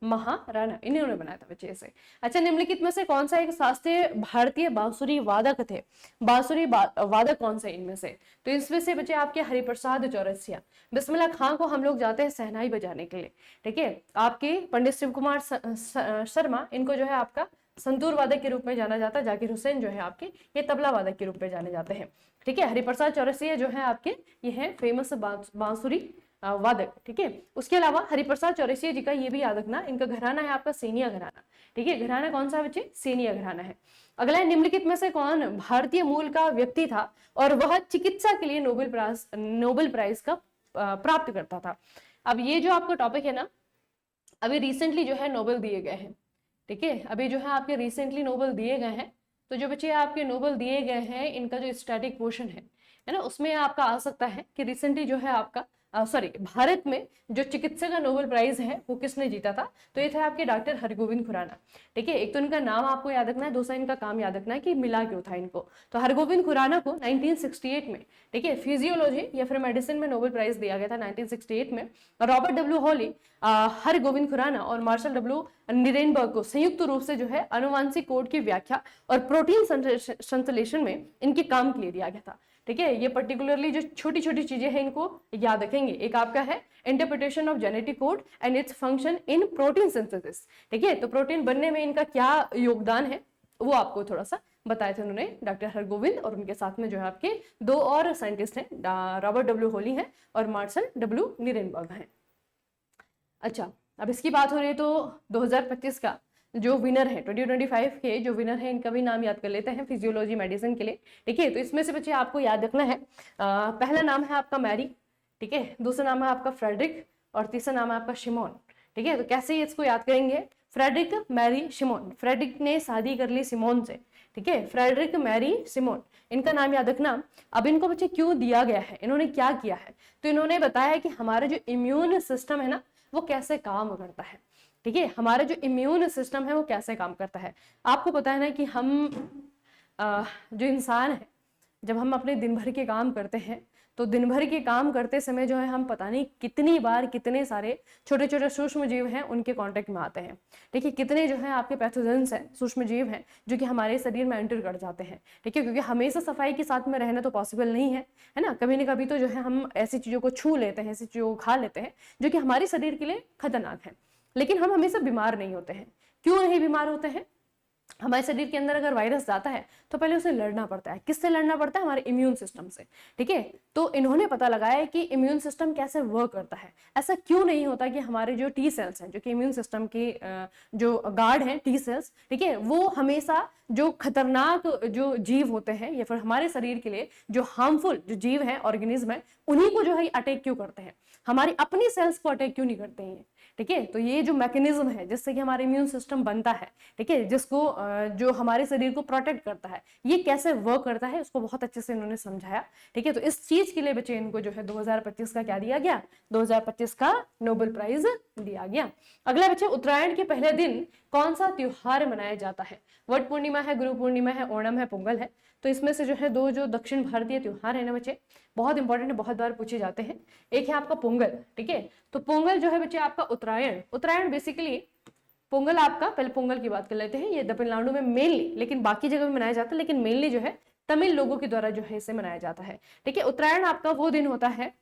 महाराणा, इन्होंने बनाया था बच्चे इसे। अच्छा, निम्नलिखित में से कौन सा एक शास्त्रीय भारतीय बांसुरी वादक थे? बांसुरी वादक कौन से इनमें से? तो इसमें से बच्चे आपके हरिप्रसाद चौरसिया। बिस्मिल्लाह खां को हम लोग जाते हैं शहनाई बजाने के लिए। ठीक है, आपके पंडित शिव कुमार शर्मा, इनको जो है आपका संतूर वादक के रूप में जाना जाता है। जाकिर हुसैन जो है आपके ये तबला वादक के रूप में जाने जाते हैं। ठीक है, हरिप्रसाद चौरसिया जो है आपके ये है फेमस बांसुरी वादक। ठीक है, उसके अलावा हरिप्रसाद चौरसिया जी का ये भी याद रखना, इनका घराना है आपका सेनिया घराना। ठीक है, घराना कौन सा बच्चे? सेनिया घराना है। अगला है, निम्नलिखित में से कौन भारतीय मूल का व्यक्ति था और वह चिकित्सा के लिए नोबेल प्राइज का प्राप्त करता था? अब ये जो आपका टॉपिक है ना, अभी रिसेंटली जो है नोबेल दिए गए हैं। ठीक है, अभी जो है आपके रिसेंटली नोबेल दिए गए हैं। तो जो बच्चे आपके नोबेल दिए गए हैं, इनका जो स्टैटिक पोर्शन है ना, उसमें आपका आ सकता है कि रिसेंटली जो है आपका भारत में जो चिकित्सा का नोबेल प्राइज है वो किसने जीता था? तो ये थे आपके डॉक्टर हरगोविंद खुराना। ठीक है, एक तो इनका नाम आपको याद रखना है, दूसरा इनका काम याद रखना है कि मिला क्यों था इनको। तो हरगोविंद खुराना को 1968 में, ठीक है, फिजियोलॉजी या फिर मेडिसिन में नोबेल प्राइज दिया गया था 1968 में। रॉबर्ट डब्ल्यू हॉली, हरगोविंद खुराना और मार्शल डब्ल्यू निरेनबर्ग को संयुक्त रूप से जो है अनुवांशिक कोड की व्याख्या और प्रोटीन संश्लेषण में इनके काम के लिए दिया गया था। ठीक है, ये पर्टिकुलरली जो छोटी छोटी चीजें हैं इनको याद रखेंगे। एक आपका है interpretation of genetic code and its function in protein synthesis. ठीक है, तो प्रोटीन बनने में इनका क्या योगदान है वो आपको थोड़ा सा बताए थे उन्होंने, डॉक्टर हरगोविंद, और उनके साथ में जो है आपके 2 और साइंटिस्ट हैं, रॉबर्ट डब्ल्यू हॉली हैं और मार्शल डब्ल्यू निरेनबर्ग हैं। अच्छा, अब इसकी बात हो रही है तो 2025 का जो विनर है, 2025 के जो विनर है, इनका भी नाम याद कर लेते हैं फिजियोलॉजी मेडिसिन के लिए। ठीक है, तो इसमें से बच्चे आपको याद रखना है, पहला नाम है आपका मैरी, ठीक है, दूसरा नाम है आपका फ्रेडरिक, और तीसरा नाम है आपका शिमोन। ठीक है, तो कैसे इसको याद करेंगे, फ्रेडरिक, मैरी, शिमोन। फ्रेडरिक ने शादी कर ली सिमोन से, ठीक है, फ्रेडरिक, मैरी, सिमोन, इनका नाम याद रखना। अब इनको बच्चे क्यों दिया गया है, इन्होंने क्या किया है, तो इन्होंने बताया कि हमारा जो इम्यून सिस्टम है ना वो कैसे काम करता है। ठीक है, हमारा जो इम्यून सिस्टम है वो कैसे काम करता है। आपको पता है ना कि हम जो इंसान है, जब हम अपने दिन भर के काम करते हैं तो दिन भर के काम करते समय जो है हम पता नहीं कितनी बार कितने सारे छोटे छोटे सूक्ष्म जीव हैं उनके कांटेक्ट में आते हैं। देखिए कितने जो है आपके पैथोजेंस हैं, सूक्ष्म जीव हैं जो कि हमारे शरीर में एंटर कर जाते हैं। ठीक है, क्योंकि हमेशा सफाई के साथ में रहना तो पॉसिबल नहीं है ना, कभी ना कभी तो जो है हम ऐसी चीजों को छू लेते हैं, ऐसी चीजों को खा लेते हैं जो कि हमारे शरीर के लिए खतरनाक है। लेकिन हम हमेशा बीमार नहीं होते हैं। क्यों नहीं बीमार होते हैं, हमारे शरीर के अंदर अगर वायरस जाता है तो पहले उसे लड़ना पड़ता है। किससे लड़ना पड़ता है, हमारे इम्यून सिस्टम से। ठीक है, तो इन्होंने पता लगाया कि इम्यून सिस्टम कैसे वर्क करता है। ऐसा क्यों नहीं होता कि हमारे जो टी सेल्स हैं, जो कि इम्यून सिस्टम के जो गार्ड हैं टी सेल्स, ठीक है, वो हमेशा जो खतरनाक जो जीव होते हैं या फिर हमारे शरीर के लिए जो हार्मफुल जो जीव है, ऑर्गेनिज्म है, उन्हीं को जो है अटैक क्यों करते हैं, हमारी अपनी सेल्स को अटैक क्यों नहीं करते हैं। ठीक है, तो ये जो मैकेनिज्म है जिससे कि हमारा इम्यून सिस्टम बनता है, ठीक है, जिसको जो हमारे शरीर को प्रोटेक्ट करता है, ये कैसे वर्क करता है उसको बहुत अच्छे से इन्होंने समझाया। ठीक है, तो इस चीज के लिए बच्चे इनको जो है 2025 का क्या दिया गया, 2025 का नोबेल प्राइज दिया गया। अगला बच्चे, उत्तरायण के पहले दिन कौन सा त्योहार मनाया जाता है। वट पूर्णिमा है, गुरु पूर्णिमा है, ओणम है, पोंगल है। तो इसमें से जो है दो जो दक्षिण भारतीय त्योहार है ना बच्चे, बहुत इंपॉर्टेंट है, बहुत बार पूछे जाते हैं। एक है आपका पोंगल, ठीक है, तो पोंगल जो है बच्चे आपका उत्तरायण, उत्तरायण बेसिकली पोंगल आपका, पहले पोंगल की बात कर लेते हैं, ये तमिलनाडु में मेनली, लेकिन बाकी जगह भी मनाया जाता है, लेकिन मेनली जो है तमिल लोगों के द्वारा जो है इसे मनाया जाता है। ठीक है, उत्तरायण आपका वो दिन होता है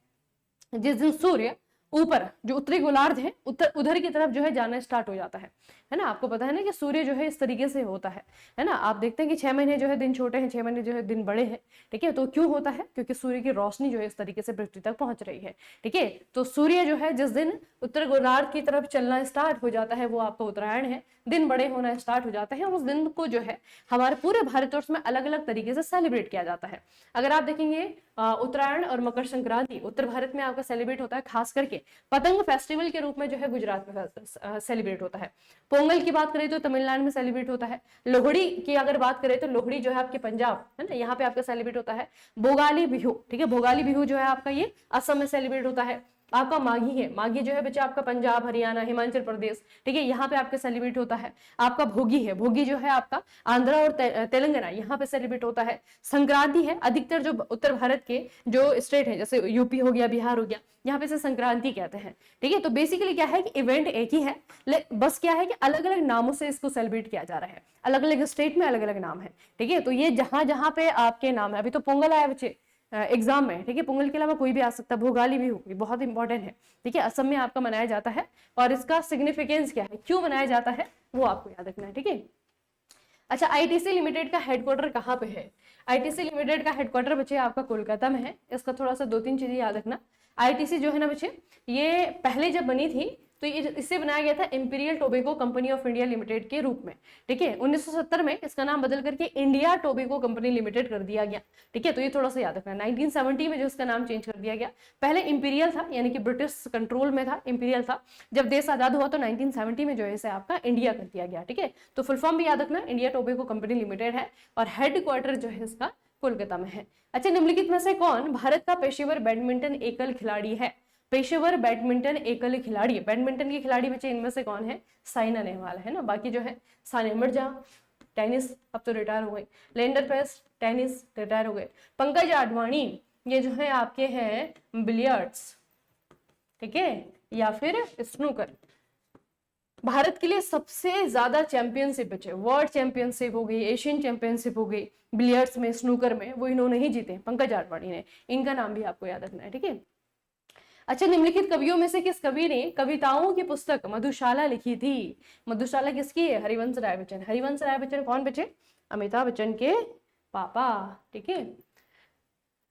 जिस दिन सूर्य ऊपर जो उत्तरी गोलार्ध है उधर की तरफ जो है जाना स्टार्ट हो जाता है ना। आपको पता है ना कि सूर्य जो है इस तरीके से होता है ना। आप देखते हैं कि 6 महीने जो है दिन छोटे हैं, 6 महीने जो है दिन बड़े हैं। ठीक है, तो क्यों होता है, क्योंकि सूर्य की रोशनी जो है इस तरीके से पृथ्वी तक पहुंच रही है। ठीक है, तो सूर्य जो है जिस दिन उत्तर गोलार्ध की तरफ चलना स्टार्ट हो जाता है वो आपका उत्तरायण है, दिन बड़े होना स्टार्ट हो जाते हैं। उस दिन को जो है हमारे पूरे भारतवर्ष में अलग अलग तरीके से सेलिब्रेट किया जाता है। अगर आप देखेंगे उत्तरायण और मकर संक्रांति उत्तर भारत में आपका सेलिब्रेट होता है, खास करके पतंग फेस्टिवल के रूप में जो है गुजरात में सेलिब्रेट होता है। पोंगल की बात करें तो तमिलनाडु में सेलिब्रेट होता है। लोहड़ी की अगर बात करें तो लोहड़ी जो है आपके पंजाब है ना, यहाँ पे आपका सेलिब्रेट होता है। भोगाली बिहू, ठीक है, भोगाली बिहू जो है आपका ये असम में सेलिब्रेट होता है। आपका माघी है, माघी जो है बच्चे आपका पंजाब, हरियाणा, हिमाचल प्रदेश, ठीक है, यहाँ पे आपका सेलिब्रेट होता है। आपका भोगी है, भोगी जो है आपका आंध्रा और तेलंगाना यहाँ पे सेलिब्रेट होता है। संक्रांति है, अधिकतर जो उत्तर भारत के जो स्टेट है जैसे यूपी हो गया, बिहार हो गया, यहाँ पे से संक्रांति कहते हैं। ठीक है, तो बेसिकली क्या है कि इवेंट एक ही है, बस क्या है कि अलग अलग नामों से इसको सेलिब्रेट किया जा रहा है, अलग अलग स्टेट में अलग अलग नाम है। ठीक है, तो ये जहां जहां पे आपके नाम है, अभी तो पोंगल आया बच्चे एग्जाम में, ठीक है, पोंगल के अलावा कोई भी आ सकता है, भोगाली भी होगी, बहुत इंपॉर्टेंट है। ठीक है, असम में आपका मनाया जाता है और इसका सिग्निफिकेंस क्या है, क्यों मनाया जाता है, वो आपको याद रखना है। ठीक है, अच्छा, आईटीसी लिमिटेड का हेडक्वार्टर कहाँ पे है। आईटीसी लिमिटेड का हेडक्वार्टर बच्चे आपका कोलकाता में है। इसका थोड़ा सा 2-3 चीजें याद रखना। आईटीसी जो है ना बच्चे, ये पहले जब बनी थी तो इससे बनाया गया था imperial tobacco company of India limited के रूप में। ठीक है, 1970 में इसका नाम बदल करके इंडिया टोबैको कंपनी लिमिटेड कर दिया गया। ठीक है, तो ये थोड़ा सा याद रखना। 1970 में जो इसका नाम चेंज कर दिया गया, पहले इंपीरियल था, यानी कि ब्रिटिश कंट्रोल में था, इंपीरियल था। जब देश आजाद हुआ तो 1970 में जो है इसे आपका इंडिया कर दिया गया। ठीक है, तो फुल फॉर्म भी याद रखना, इंडिया टोबैको कंपनी लिमिटेड है और हेडक्वार्टर जो है इसका कोलकाता में है। अच्छा, निम्नलिखित में से कौन भारत का पेशेवर बैडमिंटन एकल खिलाड़ी है। पेशेवर बैडमिंटन एकल खिलाड़ी, बैडमिंटन के खिलाड़ी बच्चे इनमें से कौन है, साइना नेहवाल है ना। बाकी जो है सानिया मिर्जा टेनिस, अब तो रिटायर हो गए, लेंडर पेस टेनिस रिटायर हो गए, पंकज आडवाणी ये जो है आपके हैं बिलियर्ड्स, ठीक है, या फिर स्नूकर। भारत के लिए सबसे ज्यादा चैंपियनशिप बचे, वर्ल्ड चैंपियनशिप हो गई, एशियन चैंपियनशिप हो गई बिलियर्ड्स में, स्नूकर में, वो इन्होंने ही जीते, पंकज आडवाणी ने। इनका नाम भी आपको याद रखना है। ठीक है, अच्छा, निम्नलिखित कवियों में से किस कवि ने कविताओं की पुस्तक मधुशाला लिखी थी। मधुशाला किसकी है, हरिवंश राय बच्चन। हरिवंश राय बच्चन कौन बच्चे, अमिताभ बच्चन के पापा। ठीक है,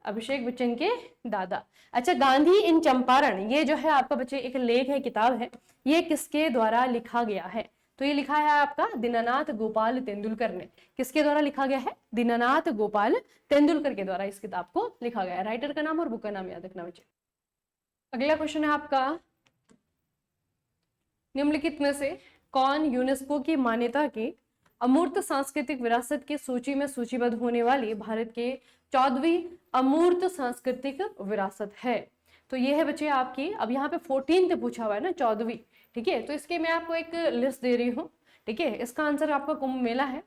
अभिषेक बच्चन के दादा। अच्छा, गांधी इन चंपारण, ये जो है आपका बच्चे एक लेख है, किताब है, ये किसके द्वारा लिखा गया है? तो ये लिखा है आपका दीनानाथ गोपाल तेंदुलकर ने। किसके द्वारा लिखा गया है? दीनानाथ गोपाल तेंदुलकर के द्वारा इस किताब को लिखा गया है। राइटर का नाम और बुक का नाम याद रखना बच्चे। अगला क्वेश्चन है आपका, निम्नलिखित में से कौन यूनेस्को की मान्यता के अमूर्त सांस्कृतिक विरासत की सूची में सूचीबद्ध होने वाली भारत के 14वीं अमूर्त सांस्कृतिक विरासत है? तो ये है बच्चे आपकी, अब यहाँ पे 14th पूछा हुआ है ना, 14वीं, ठीक है। तो इसके मैं आपको एक लिस्ट दे रही हूँ, ठीक है। इसका आंसर आपका कुंभ मेला है।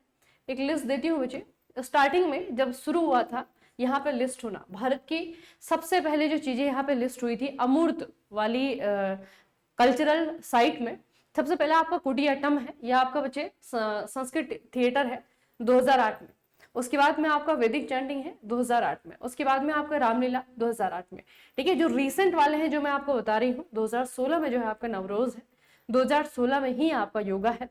एक लिस्ट देती हूँ बच्चे। स्टार्टिंग में जब शुरू हुआ था यहाँ पे लिस्ट होना, भारत की सबसे पहले जो चीजें यहाँ पे लिस्ट हुई थी अमूर्त वाली कल्चरल साइट में, सबसे पहले आपका कुटियाट्टम है, यह आपका बच्चे संस्कृत थिएटर है 2008 में। उसके बाद में आपका वैदिक चैंटिंग है 2008 में। उसके बाद में आपका रामलीला 2008 में, ठीक है। जो रीसेंट वाले हैं जो मैं आपको बता रही हूँ, 2016 में जो है आपका नवरोज है, 2016 में ही आपका योगा है,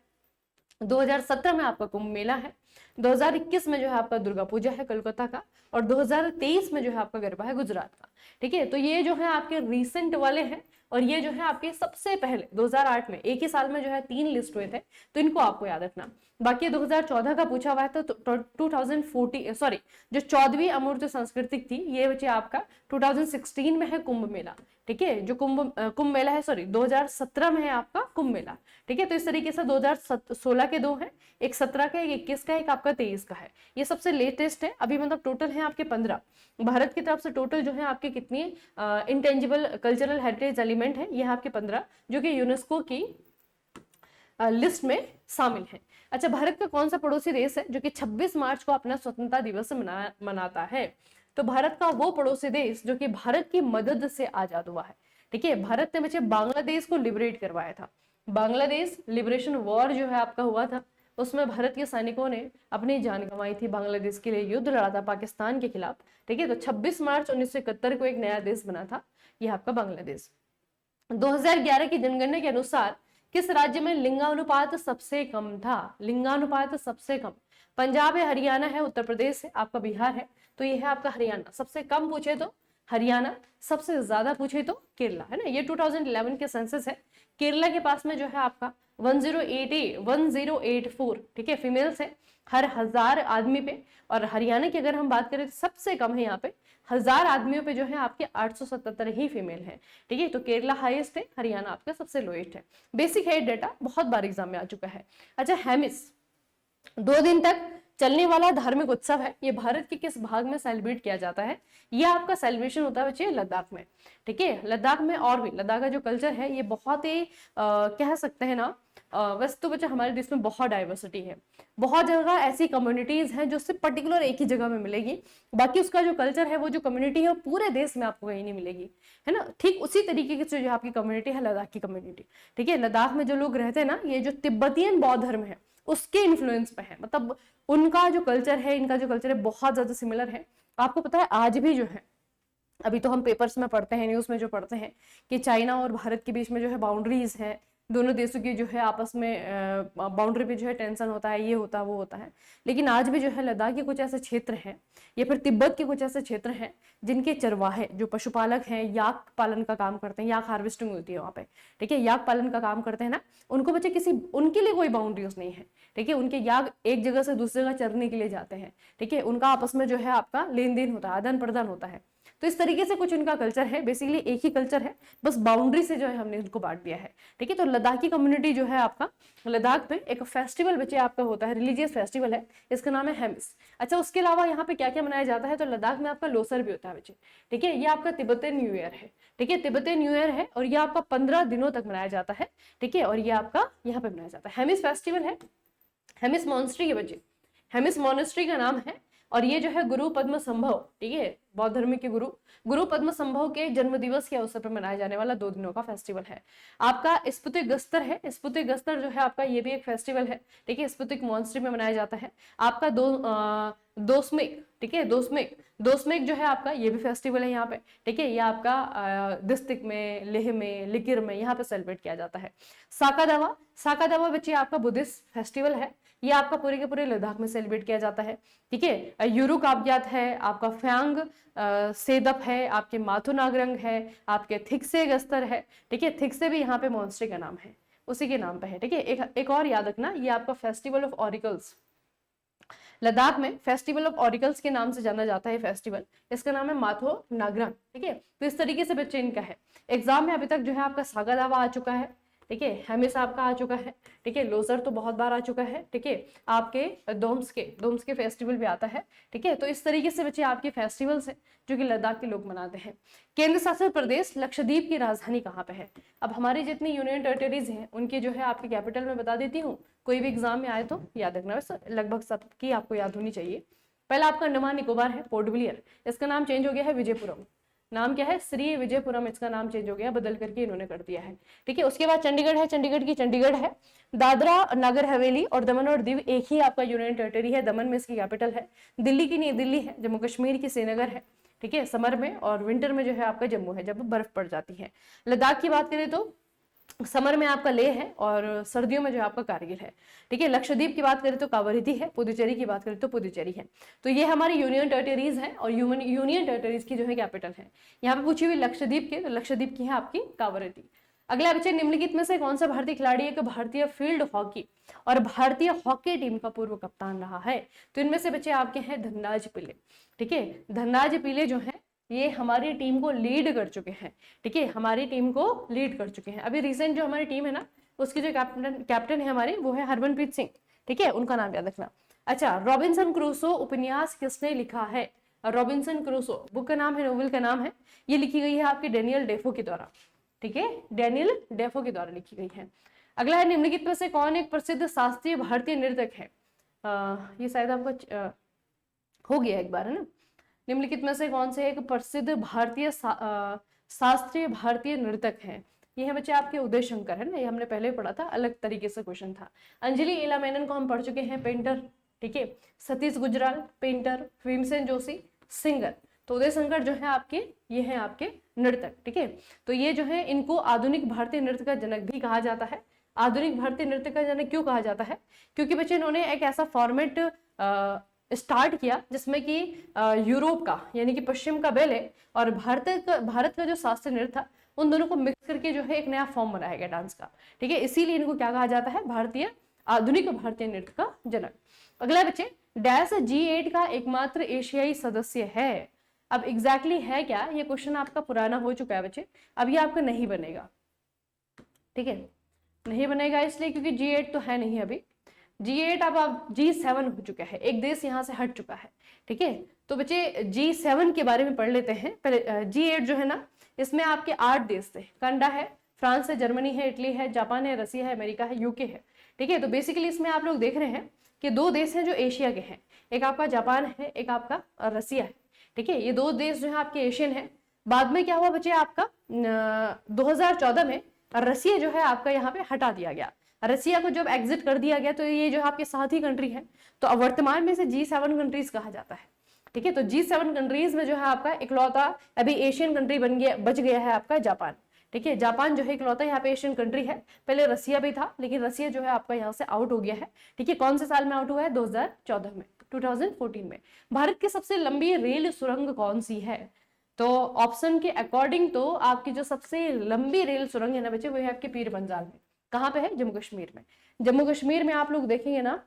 2017 में आपका कुंभ मेला है, 2021 में जो है आपका दुर्गा पूजा है कोलकाता का, और 2023 में जो है आपका गरबा है गुजरात का, ठीक है। तो ये जो है आपके रीसेंट वाले हैं, और ये जो है आपके सबसे पहले 2008 में, एक ही साल में जो है 3 लिस्ट हुए थे, तो इनको आपको याद रखना। बाकी 2014 का पूछा हुआ है, तो 2040 सॉरी, जो 14वीं अमूर्त सांस्कृतिक थी, ये बच्चे आपका 2016 में है कुंभ मेला, ठीक है। जो कुंभ मेला है, सॉरी 2017 में है आपका कुंभ मेला, ठीक है। तो इस तरीके से 2016 के 2 हैं, एक 17 का, एक 21 का, एक आपका 23 का है। ये सबसे लेटेस्ट है अभी, मतलब टोटल है आपके 15। भारत की तरफ से टोटल जो है आपके कितनी इंटेंजिबल कल्चरल हेरिटेज एलिमेंट है, ये है आपके 15, जो कि यूनेस्को की लिस्ट में शामिल है। अच्छा, भारत का कौन सा पड़ोसी देश है जो कि 26 मार्च को अपना स्वतंत्रता दिवस मनाता है? तो भारत का वो पड़ोसी देश जो कि भारत की मदद से आजाद हुआ है, ठीक है। भारत ने बच्चे बांग्लादेश को लिबरेट करवाया था। बांग्लादेश लिबरेशन वॉर जो है आपका हुआ था, उसमें भारत के सैनिकों ने अपनी जान गंवाई थी, बांग्लादेश के लिए युद्ध लड़ा था पाकिस्तान के खिलाफ, ठीक है। तो 26 मार्च 1971 को एक नया देश बना था, यह आपका बांग्लादेश। 2011 की जनगणना के अनुसार किस राज्य में लिंगानुपात सबसे कम था? लिंगानुपात सबसे कम, पंजाब है, हरियाणा है, उत्तर प्रदेश है, आपका बिहार है, तो ये है आपका हरियाणा। सबसे कम पूछे तो हरियाणा, सबसे ज्यादा पूछे तो केरला, है ना। ये 2011 के सेंसस है। केरला के पास में जो है आपका 1084, ठीक है, फीमेल्स है हर 1000 आदमी पे। और हरियाणा की अगर हम बात करें तो सबसे कम है यहाँ पे, 1000 आदमियों पे जो है आपके 877 ही फीमेल है, ठीक है। तो केरला हाईएस्ट है, हरियाणा आपका सबसे लोएस्ट है। बेसिक है डेटा, बहुत बार एग्जाम में आ चुका है। अच्छा, हेमिस 2 दिन तक चलने वाला धार्मिक उत्सव है, ये भारत के किस भाग में सेलिब्रेट किया जाता है? ये आपका सेलिब्रेशन होता है बच्चे लद्दाख में, ठीक है। लद्दाख में, और भी लद्दाख का जो कल्चर है ये बहुत ही कह सकते हैं ना, वैसे तो बच्चे हमारे देश में बहुत डाइवर्सिटी है, बहुत जगह ऐसी कम्युनिटीज हैं जो सिर्फ पर्टिकुलर एक ही जगह में मिलेगी, बाकी उसका जो कल्चर है, वो जो कम्युनिटी है वो पूरे देश में आपको कहीं नहीं मिलेगी, है ना। ठीक उसी तरीके से जो आपकी कम्युनिटी है लद्दाख की कम्युनिटी, ठीक है। लद्दाख में जो लोग रहते हैं ना, ये जो तिब्बतियन बौद्ध धर्म है उसके इन्फ्लुएंस पे है, मतलब उनका जो कल्चर है, इनका जो कल्चर है बहुत ज्यादा सिमिलर है। आपको पता है आज भी जो है, अभी तो हम पेपर्स में पढ़ते हैं, न्यूज में जो पढ़ते हैं कि चाइना और भारत के बीच में जो है बाउंड्रीज है, दोनों देशों की जो है आपस में बाउंड्री पे जो है टेंशन होता है, ये होता है वो होता है, लेकिन आज भी जो है लद्दाख के कुछ ऐसे क्षेत्र हैं या फिर तिब्बत के कुछ ऐसे क्षेत्र हैं जिनके चरवाहे जो पशुपालक हैं, याक पालन का काम करते हैं, याक हार्वेस्टिंग होती है वहाँ पे, ठीक है, याक पालन का काम करते हैं ना, उनको बच्चे किसी, उनके लिए कोई बाउंड्रीज नहीं है, ठीक है। उनके याक एक जगह से दूसरी जगह चरने के लिए जाते हैं, ठीक है। उनका आपस में जो है आपका लेन देन होता है, आदान प्रदान होता है। तो इस तरीके से कुछ उनका कल्चर है, बेसिकली एक ही कल्चर है, बस बाउंड्री से जो है हमने उनको बांट दिया है, ठीक है। तो लद्दाखी कम्युनिटी जो है आपका, लद्दाख में एक फेस्टिवल बच्चे आपका होता है, रिलीजियस फेस्टिवल है, इसका नाम है हेमिस। अच्छा, उसके अलावा यहाँ पे क्या क्या मनाया जाता है? तो लद्दाख में आपका लोसर भी होता है बच्चे, ठीक है। ये आपका तिब्बती न्यू ईयर है, ठीक है, तिब्बती न्यू ईयर है, और ये आपका 15 दिनों तक मनाया जाता है, ठीक है। और ये आपका यहाँ पे मनाया जाता है, हेमिस फेस्टिवल है। हेमिस मॉन्स्ट्री के बच्चे, हेमिस मॉनेस्ट्री का नाम है, और ये जो है गुरु पद्म संभव, ठीक है, बौद्ध धर्म के गुरु पद्म संभव के जन्म दिवस के अवसर पर मनाया जाने वाला 2 दिनों का फेस्टिवल है। आपका स्पुतिक गस्तर है, स्पुतिक गस्तर जो है आपका, ये भी एक फेस्टिवल है, ठीक है, स्पुतिक मॉन्स्ट्री में मनाया जाता है। आपका दोस्मेक, ठीक है, दोस्मेक जो है आपका, ये भी फेस्टिवल है यहाँ पे, ठीक है। ये आपका दिस्तिक में, लेह में, लिकिर में यहाँ पे सेलिब्रेट किया जाता है। साका दावा बच्चे आपका बुद्धिस्ट फेस्टिवल है, ये आपका पूरे के पूरे लद्दाख में सेलिब्रेट किया जाता है। ठीक है, यूरुक आबग्यात है, आपका फ्यांग सेदप है, आपके माथु नागरंग है, आपके थिक्से गस्तर है। ठीक है, थिक्से भी यहाँ पे मॉन्स्ट्री का नाम है, उसी के नाम पे है। ठीक है, एक और याद रखना, ये आपका फेस्टिवल ऑफ ऑरिकल्स, लद्दाख में फेस्टिवल ऑफ ऑरिकल्स के नाम से जाना जाता है फेस्टिवल, इसका नाम है माथो नागरंग। ठीक है, तो इस तरीके से बच्चे इनका है। एग्जाम में अभी तक जो है आपका सागा दावा आ चुका है, ठीक है, हेमिस आपका आ चुका है, ठीक है, लोसर तो बहुत बार आ चुका है, ठीक है, आपके डोम्स के फेस्टिवल भी आता है। ठीक है, तो इस तरीके से बच्चे आपके फेस्टिवल्स हैं जो कि लद्दाख के लोग मनाते हैं। केंद्र शासित प्रदेश लक्षद्वीप की राजधानी कहाँ पे है? अब हमारी जितनी यूनियन टेरिटरीज हैं उनकी जो है आपकी कैपिटल में बता देती हूँ, कोई भी एग्जाम में आए तो याद रखना, वैसे लगभग सबकी आपको याद होनी चाहिए। पहला आपका अंडमान निकोबार है, पोर्ट ब्लेयर, इसका नाम चेंज हो गया है विजयपुरम। नाम क्या है? श्री विजयपुरम, इसका नाम चेंज हो गया, बदल करके इन्होंने कर दिया है। ठीक है, उसके बाद चंडीगढ़ है, चंडीगढ़ की चंडीगढ़ है। दादरा नगर हवेली और दमन और दीव एक ही आपका यूनियन टेरिटरी है, दमन में इसकी कैपिटल है। दिल्ली की नहीं दिल्ली है, जम्मू कश्मीर की श्रीनगर है। ठीक है, समर में और विंटर में जो है आपका जम्मू है, जब बर्फ पड़ जाती है। लद्दाख की बात करें तो समर में आपका लेह है और सर्दियों में जो है आपका कारगिल है। ठीक है, लक्षद्वीप की बात करें तो कावरती है, पुदुचेरी की बात करें तो पुदुचेरी है। तो ये हमारी यूनियन टेरिटरीज है और यूनियन टेरिटरीज की जो है कैपिटल है। यहाँ पे पूछी हुई लक्षद्वीप की, तो लक्षद्वीप की है आपकी कावरती। अगला बच्चे, निम्नलिखित में से कौन सा भारतीय खिलाड़ी है भारतीय फील्ड हॉकी और भारतीय हॉकी टीम का पूर्व कप्तान रहा है? तो इनमें से बच्चे आपके हैं धनराज पिल्ले। ठीक है, धनराज पिल्ले जो है ये हमारी टीम को लीड कर चुके हैं। ठीक है, हमारी टीम को लीड कर चुके हैं। अभी रिसेंट जो हमारी टीम है ना, उसकी जो कैप्टन है हमारे, वो है हरमनप्रीत सिंह। ठीक है, उनका नाम याद रखना। अच्छा, रॉबिन्सन क्रूसो उपन्यास किसने लिखा है? रॉबिन्सन क्रूसो बुक का नाम है, नोवेल का नाम है, ये लिखी गई है आपके डेनियल डेफो के द्वारा। ठीक है, डेनियल डेफो के द्वारा लिखी गई है। अगला है, निम्नलिखित में से कौन एक प्रसिद्ध शास्त्रीय भारतीय नृतक है? ये शायद आपका हो गया एक बार, है ना। निम्नलिखित में से कौन से एक प्रसिद्ध भारतीय शास्त्रीय भारतीय नर्तक है? ये है बच्चे आपके उदय शंकर, है ना, ये हमने पहले पढ़ा था, अलग तरीके से क्वेश्चन था। अंजलि इला मेनन को हम पढ़ चुके हैं, पेंटर। ठीक है, सतीश गुजराल पेंटर, भीमसेन जोशी सिंगर। तो उदय शंकर जो है आपके, ये है आपके नर्तक। ठीक है, तो ये जो है इनको आधुनिक भारतीय नृत्य का जनक भी कहा जाता है। आधुनिक भारतीय नृत्य का जनक क्यों कहा जाता है? क्योंकि बच्चे इन्होंने एक ऐसा फॉर्मेट स्टार्ट किया जिसमें कि यूरोप का यानी कि पश्चिम का बैले और भारत का जो शास्त्रीय नृत्य था, उन दोनों को मिक्स करके जो है एक नया फॉर्म बनाया गया डांस का। ठीक है, इसीलिए इनको क्या कहा जाता है? भारतीय आधुनिक भारतीय नृत्य का जनक। अगला बच्चे, डैश G8 का एकमात्र एशियाई सदस्य है। अब एग्जैक्टली है क्या? ये क्वेश्चन आपका पुराना हो चुका है बच्चे, अब ये आपका नहीं बनेगा। ठीक है, नहीं बनेगा इसलिए क्योंकि G8 तो है नहीं अभी। G8 अब G7 हो चुका है, एक देश यहाँ से हट चुका है। ठीक है, तो बच्चे G7 के बारे में पढ़ लेते हैं पहले। G8 जो है ना, इसमें आपके 8 देश थे। कनाडा है, फ्रांस है, जर्मनी है, इटली है, जापान है, रसिया है, अमेरिका है, यूके है। ठीक है, तो बेसिकली इसमें आप लोग देख रहे हैं कि 2 देश हैं जो एशिया के हैं, एक आपका जापान है, एक आपका रसिया है। ठीक है, ये 2 देश जो है आपके एशियन है। बाद में क्या हुआ बच्चे, आपका 2014 में रसिया जो है आपका यहाँ पे हटा दिया गया। रसिया को जब एग्जिट कर दिया गया तो ये जो आपके साथी कंट्री है, तो अब वर्तमान में से G7 कंट्रीज कहा जाता है। ठीक है, तो G7 कंट्रीज में जो है आपका इकलौता अभी एशियन कंट्री बच गया है आपका जापान। ठीक है, जापान जो है इकलौता यहाँ पे एशियन कंट्री है। पहले रसिया भी था, लेकिन रसिया जो है आपका यहाँ से आउट हो गया है। ठीक है, कौन से साल में आउट हुआ है? 2014 में, 2014 में। भारत की सबसे लंबी रेल सुरंग कौन सी है? तो ऑप्शन के अकॉर्डिंग तो आपकी जो सबसे लंबी रेल सुरंग है ना बच्चे, वो है आपके पीर पंजाल में। कहाँ पे है? जम्मू कश्मीर में। जम्मू कश्मीर में आप लोग देखेंगे ना,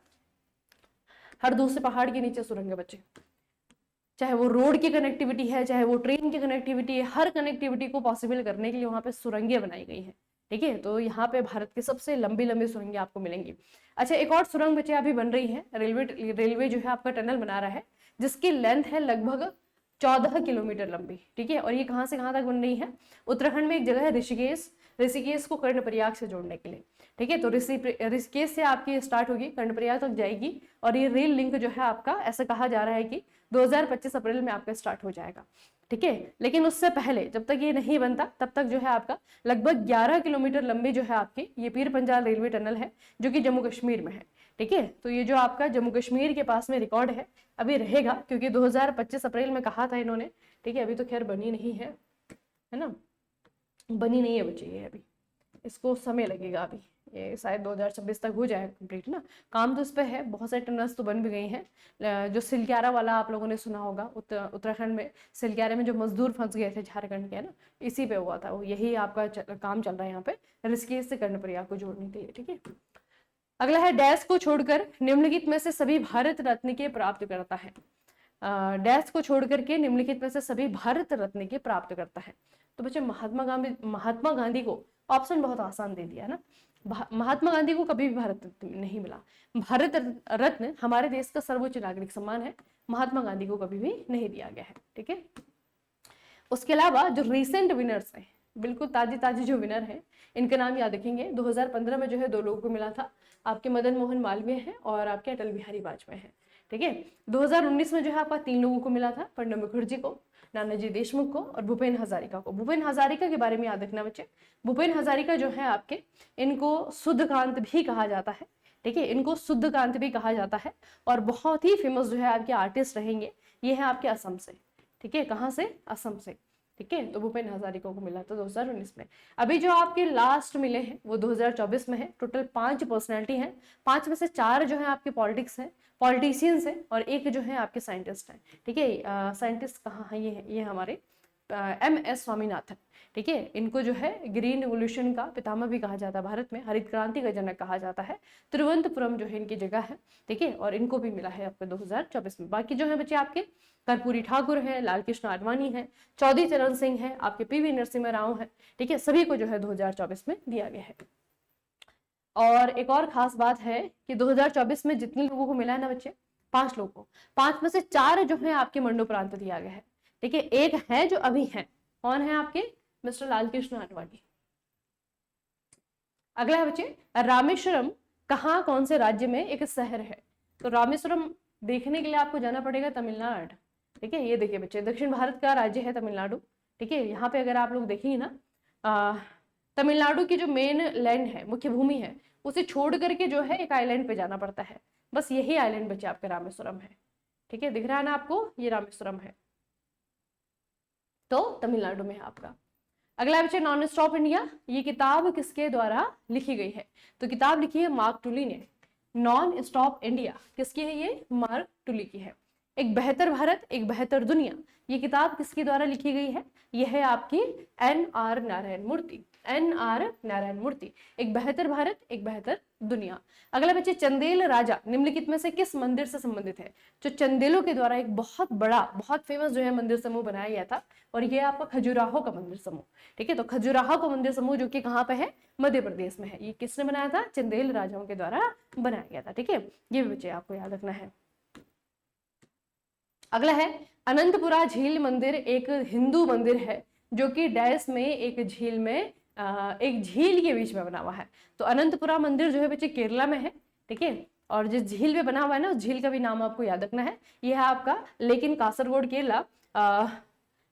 हर दूसरे पहाड़ के नीचे सुरंग है बच्चे। चाहे वो रोड की कनेक्टिविटी है, चाहे वो ट्रेन की कनेक्टिविटी है, हर कनेक्टिविटी को पॉसिबल करने के लिए वहां पे सुरंगें बनाई गई हैं। ठीक है, तो यहाँ पे भारत की सबसे लंबी लंबी सुरंगें आपको मिलेंगी। अच्छा, एक और सुरंग बच्चे अभी बन रही है, रेलवे जो है आपका टनल बना रहा है, जिसकी लेंथ है लगभग 14 किलोमीटर लंबी। ठीक है, और ये कहाँ से कहाँ तक बन रही है? उत्तराखंड में एक जगह है ऋषिकेश को कर्णप्रयाग से जोड़ने के लिए। ठीक है, तो ऋषिकेश से आपकी स्टार्ट होगी, कर्णप्रयाग तक जाएगी, और ये रेल लिंक जो है आपका, ऐसा कहा जा रहा है कि 2025 अप्रैल में आपका स्टार्ट हो जाएगा। ठीक है, लेकिन उससे पहले जब तक ये नहीं बनता तब तक जो है आपका लगभग 11 किलोमीटर लंबी जो है आपकी ये पीर पंजाल रेलवे टनल है, जो कि जम्मू कश्मीर में है। ठीक है, तो ये जो आपका जम्मू कश्मीर के पास में रिकॉर्ड है, अभी रहेगा, क्योंकि 2025 अप्रैल में कहा था इन्होंने। ठीक है, अभी तो खैर बनी नहीं है ना, बनी नहीं है बच्चे ये अभी। इसको समय लगेगा अभी, ये शायद 2026 तक हो जाए कंप्लीट ना। काम तो इस पे है, बहुत सारे टनल्स तो बन भी गई हैं। जो सिलक्यारा वाला आप लोगों ने सुना होगा, उत्तराखंड में सिलक्यारे में जो मजदूर फंस गए थे झारखंड के ना, इसी पे हुआ था वो, यही आपका काम चल रहा है यहाँ पे, रिस्की से करने पड़ी आपको जोड़ने के लिए, ठीक है। अगला है डैश को छोड़कर निम्नलिखित में से सभी भारत रत्न के प्राप्त करता है। डैश को छोड़ करके निम्नलिखित में से सभी भारत रत्न के प्राप्त करता है। तो बच्चे महात्मा गांधी को ऑप्शन बहुत आसान दे दिया है ना। महात्मा गांधी को कभी भी भारत रत्न नहीं मिला। भारत रत्न हमारे देश का सर्वोच्च नागरिक सम्मान है, महात्मा गांधी को कभी भी नहीं दिया गया है, ठीक है। उसके अलावा जो रिसेंट विनर्स हैं, बिल्कुल ताजी ताजी जो विनर हैं, इनके नाम याद रखेंगे। 2015 में जो है 2 लोगों को मिला था, आपके मदन मोहन मालवीय हैं और आपके अटल बिहारी वाजपेयी हैं, ठीक है। 2019 में जो है आपका 3 लोगों को मिला था, प्रणब मुखर्जी को, नानाजी देशमुख को और भूपेन हजारिका को। भूपेन हजारिका के बारे में याद रखना बच्चे, भूपेन हजारिका जो है आपके, इनको शुद्धकांत भी कहा जाता है, ठीक है, इनको शुद्धकांत भी कहा जाता है और बहुत ही फेमस जो है आपके आर्टिस्ट रहेंगे। ये है आपके असम से, ठीक है, कहाँ से, असम से, ठीक है। तो भूपेन हजारिका को मिला था 2019 में। अभी जो आपके लास्ट मिले हैं वो 2024 में है। टोटल 5 पर्सनैलिटी हैं, 5 में से 4 जो है आपके पॉलिटिक्स हैं, पॉलिटिशियंस हैं और 1 जो है आपके साइंटिस्ट हैं, ठीक है। साइंटिस्ट कहाँ है, ये हमारे MS स्वामीनाथन, ठीक है। इनको जो है ग्रीन रिवोल्यूशन का पितामह भी कहा जाता है, भारत में हरित क्रांति का जनक कहा जाता है। तिरुवनंतपुरम जो है इनकी जगह है, ठीक है, और इनको भी मिला है आपके 2024 में। बाकी जो है बच्चे आपके कर्पूरी ठाकुर है, लाल कृष्ण आडवाणी है, चौधरी चरण सिंह है, आपके PV नरसिम्हा राव है, ठीक है, सभी को जो है 2024 में दिया गया है। और एक और खास बात है कि 2024 में जितने लोगों को मिला है ना बच्चे, 5 लोगों को, 5 में से 4 जो है आपके मरणोपरांत दिया गया है, ठीक है। 1 है जो अभी है, कौन है आपके, मिस्टर लाल कृष्ण आडवाणी। अगला है बच्चे रामेश्वरम कहाँ, कौन से राज्य में एक शहर है। तो रामेश्वरम देखने के लिए आपको जाना पड़ेगा तमिलनाडु, ठीक है। ये देखिए बच्चे, दक्षिण भारत का राज्य है तमिलनाडु, ठीक है। यहाँ पे अगर आप लोग देखेंगे ना, तमिलनाडु की जो मेन लैंड है, मुख्य भूमि है, उसे छोड़ करके जो है एक आइलैंड पे जाना पड़ता है, बस यही आइलैंड बच्चे आपका रामेश्वरम है, ठीक है। दिख रहा है ना आपको, ये रामेश्वरम है, तो तमिलनाडु में है आपका। अगला बच्चे नॉन स्टॉप इंडिया, ये किताब किसके द्वारा लिखी गई है। तो किताब लिखी है मार्क टुली ने। नॉन स्टॉप इंडिया किसकी है, ये मार्क टुली की है। एक बेहतर भारत एक बेहतर दुनिया, ये किताब किसके द्वारा लिखी गई है, यह है आपकी NR नारायण मूर्ति, NR नारायण मूर्ति। एक बेहतर भारत एक बेहतर दुनिया। अगला बच्चे चंदेल राजा निम्नलिखित में से किस मंदिर से संबंधित है। जो चंदेलों के द्वारा एक बहुत बड़ा बहुत फेमस जो है मंदिर समूह बनाया गया था, और ये आपका खजुराहो का मंदिर समूह, ठीक है। तो खजुराहो का मंदिर समूह जो कि कहाँ पे है, मध्य प्रदेश में है। ये किसने बनाया था, चंदेल राजाओं के द्वारा बनाया गया था, ठीक है। ये भी बच्चे आपको याद रखना है। अगला है अनंतपुरा झील मंदिर एक हिंदू मंदिर है जो कि डैश में एक झील में एक झील के बीच में बना हुआ है। तो अनंतपुरा मंदिर जो है बच्चे केरला में है, ठीक है। और जिस झील में बना हुआ है ना, उस झील का भी नाम आपको याद रखना है। यह है आपका लेकिन कासरगोड केरला,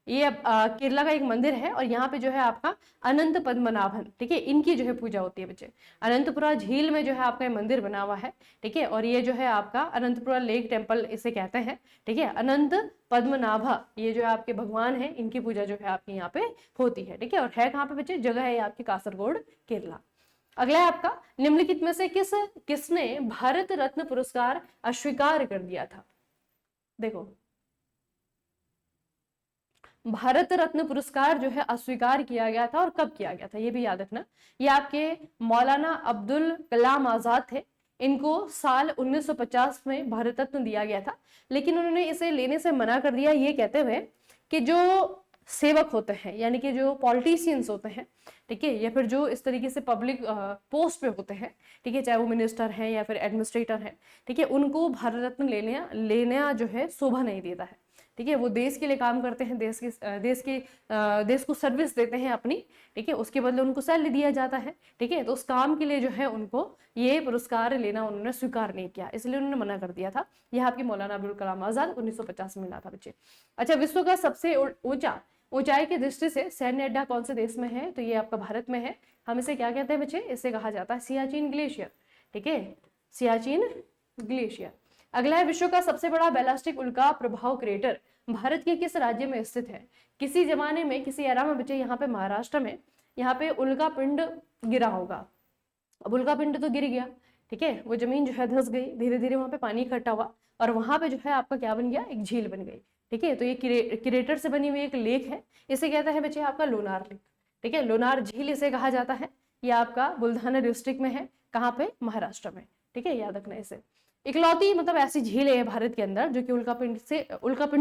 ये केरला का एक मंदिर है और यहाँ पे जो है आपका अनंत पद्मनाभन, ठीक है, इनकी जो है पूजा होती है बच्चे। अनंतपुरा झील में जो है आपका मंदिर बना हुआ है, ठीक है। और ये जो है आपका अनंतपुरा लेक टेम्पल इसे कहते हैं, ठीक है। अनंत पद्मनाभा ये जो है आपके भगवान है, इनकी पूजा जो है आपके यहाँ पे होती है, ठीक है। और है कहाँ पे बच्चे, जगह है आपकी कासरगोड केरला। अगला है आपका निम्नलिखित में से किसने भारत रत्न पुरस्कार अस्वीकार कर दिया था। देखो, भारत रत्न पुरस्कार जो है अस्वीकार किया गया था और कब किया गया था, ये भी याद रखना। ये आपके मौलाना अब्दुल कलाम आजाद थे। इनको साल 1950 में भारत रत्न दिया गया था, लेकिन उन्होंने इसे लेने से मना कर दिया, ये कहते हुए कि जो सेवक होते हैं, यानी कि जो पॉलिटिशियंस होते हैं, ठीक है, या फिर जो इस तरीके से पब्लिक पोस्ट पे होते हैं, ठीक है, चाहे वो मिनिस्टर हैं या फिर एडमिनिस्ट्रेटर हैं, ठीक है, उनको भारत रत्न लेना जो है शोभा नहीं देता है, ठीक है। वो देश के लिए काम करते हैं, देश को सर्विस देते हैं अपनी, ठीक है, उसके बदले उनको सैलरी दिया जाता है, ठीक है। तो उस काम के लिए जो है उनको ये पुरस्कार लेना उन्होंने स्वीकार नहीं किया, इसलिए उन्होंने मना कर दिया था। यह आपकी मौलाना अब्दुल कलाम आजाद 1950 में मिला था बच्चे। अच्छा, विश्व का सबसे ऊंचाई की दृष्टि से सैन्य अड्डा कौन से देश में है, तो ये आपका भारत में है। हम इसे क्या कहते हैं बच्चे, इसे कहा जाता है सियाचिन ग्लेशियर, ठीक है, सियाचिन ग्लेशियर। अगला है विश्व का सबसे बड़ा बैलिस्टिक उल्का प्रभाव क्रेटर भारत के किस राज्य में स्थित है। किसी जमाने में किसी एरा में बच्चे यहाँ पे महाराष्ट्र में यहाँ पे उल्का पिंड गिरा होगा। अब उल्का पिंड तो गिर गया, ठीक है, वो जमीन जो है धंस गई, धीरे धीरे वहां पे पानी इकट्ठा हुआ और वहां पे जो है आपका क्या बन गया, एक झील बन गई। ठीक है, तो ये क्रेटर से बनी हुई एक लेक है, इसे कहता है बच्चे आपका लोनार लेक। ठीक है, लोनार झील इसे कहा जाता है। ये आपका बुल्ढाना डिस्ट्रिक्ट में है, कहाँ पे, महाराष्ट्र में। ठीक है, याद रखना इसे। इकलौती मतलब ऐसी झील है भारत के अंदर जो कि उल्कापिंड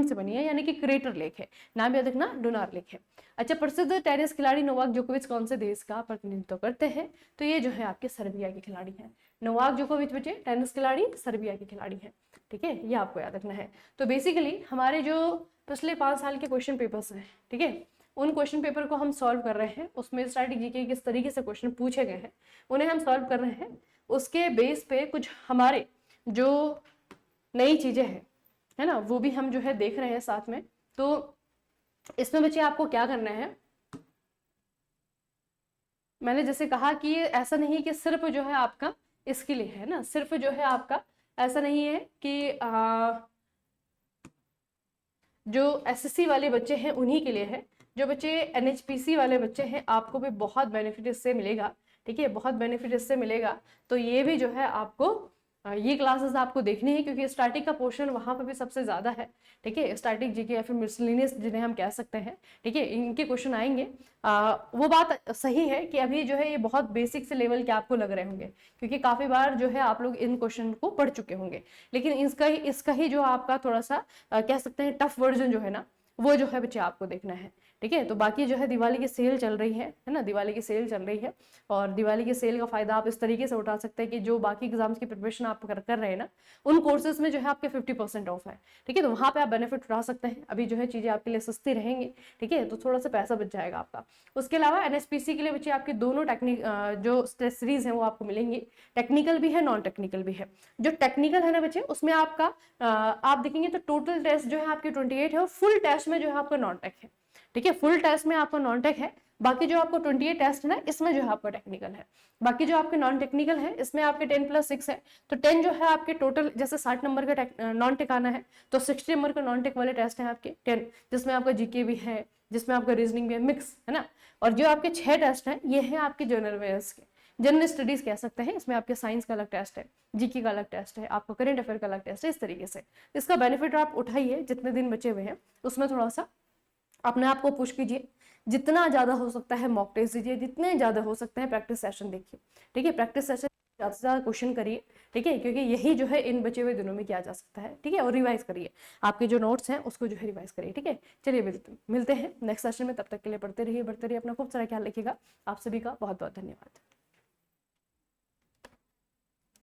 से बनी है, यानी कि क्रेटर लेक है। नाम याद रखना, लोनार लेक है। अच्छा, प्रसिद्ध टेनिस खिलाड़ी नोवाक जोकोविच कौन से देश का प्रतिनिधित्व करते हैं? तो ये जो है आपके सर्बिया के खिलाड़ी हैं। नोवाक जोकोविच बच्चे टेनिस खिलाड़ी सर्बिया के खिलाड़ी हैं। ठीक है, ये आपको याद रखना है। तो बेसिकली हमारे जो पिछले 5 साल के क्वेश्चन पेपर्स हैं, ठीक है, उन क्वेश्चन पेपर को हम सॉल्व कर रहे हैं। उसमें स्ट्रैटेजी के किस तरीके से क्वेश्चन पूछे गए हैं उन्हें हम सॉल्व कर रहे हैं। उसके बेस पे कुछ हमारे जो नई चीजें हैं, है ना, वो भी हम जो है देख रहे हैं साथ में। तो इसमें बच्चे आपको क्या करना है, मैंने जैसे कहा कि ऐसा नहीं कि सिर्फ जो है आपका इसके लिए है ना, सिर्फ जो है आपका ऐसा नहीं है कि जो एसएससी वाले बच्चे हैं उन्हीं के लिए है। जो बच्चे एनएचपीसी वाले बच्चे हैं, आपको भी बहुत बेनिफिट इससे मिलेगा। ठीक है, बहुत बेनिफिट इससे मिलेगा। तो ये भी जो है आपको ये क्लासेस आपको देखनी है, क्योंकि स्टैटिक का पोर्शन वहां पर भी सबसे ज्यादा है। ठीक है, स्टैटिक जीके या फिर मिसलेनियस जिन्हें हम कह सकते हैं, ठीक है, इनके क्वेश्चन आएंगे। वो बात सही है कि अभी जो है ये बहुत बेसिक से लेवल के आपको लग रहे होंगे, क्योंकि काफी बार जो है आप लोग इन क्वेश्चन को पढ़ चुके होंगे। लेकिन इसका ही जो आपका थोड़ा सा कह सकते हैं टफ वर्जन जो है ना, वो जो है बच्चे आपको देखना है। ठीक है, तो बाकी जो है दिवाली की सेल चल रही है ना, दिवाली की सेल चल रही है। और दिवाली की सेल का फायदा आप इस तरीके से उठा सकते हैं कि जो बाकी एग्जाम्स की प्रिपरेशन आप कर रहे हैं ना, उन कोर्सेज में जो है आपके 50% ऑफ है। ठीक है, तो वहां पे आप बेनिफिट उठा सकते हैं। अभी जो है चीजें आपके लिए सस्ती रहेंगी। ठीक है, तो थोड़ा सा पैसा बच जाएगा आपका। उसके अलावा एनएचपीसी के लिए बच्चे आपके दोनों टेक्निक जो टेस्ट सीरीज है वो आपको मिलेंगी। टेक्निकल भी है, नॉन टेक्निकल भी है। जो टेक्निकल है ना बच्चे, उसमें आपका आप देखेंगे तो टोटल टेस्ट जो है आपके 28 है, और फुल टेस्ट में जो है आपका नॉन टेक है। ठीक है, फुल टेस्ट में आपका नॉन टेक है। बाकी जो आपको 28 टेस्ट है ना, इसमें जो है आपका टेक्निकल है। बाकी जो आपके नॉन टेक्निकल है, इसमें आपके 10+6 है। तो 10 जो है आपके टोटल, जैसे 60 नंबर का नॉन टेक आना है, तो 60 नंबर का नॉन टेक वाले टेस्ट है आपके 10, जिसमें आपका जीके भी है, जिसमें आपका रीजनिंग भी है, मिक्स है ना। और जो आपके 6 टेस्ट हैं, ये है आपके जनरल अवेयर्स के, जनरल स्टडीज कह सकते हैं। इसमें आपके साइंस का अलग टेस्ट है, जीके का अलग टेस्ट है, आपका करेंट अफेयर का अलग टेस्ट है। इस तरीके से इसका बेनिफिट आप उठाइए, जितने दिन बचे हुए हैं उसमें थोड़ा सा अपने आप को पुश कीजिए। जितना ज्यादा हो सकता है मॉक टेस्ट दीजिए, जितने ज्यादा हो सकते हैं प्रैक्टिस सेशन देखिए। ठीक है, प्रैक्टिस सेशन ज्यादा से ज्यादा क्वेश्चन करिए। ठीक है, क्योंकि यही जो है इन बचे हुए दिनों में किया जा सकता है। ठीक है, और रिवाइज करिए, आपके जो नोट्स हैं उसको जो है रिवाइज करिए। ठीक है, चलिए मिलते हैं नेक्स्ट सेशन में। तब तक के लिए पढ़ते रहिए, बढ़ते रहिए, अपना खूब सारा ख्याल रखिएगा। आप सभी का बहुत बहुत धन्यवाद।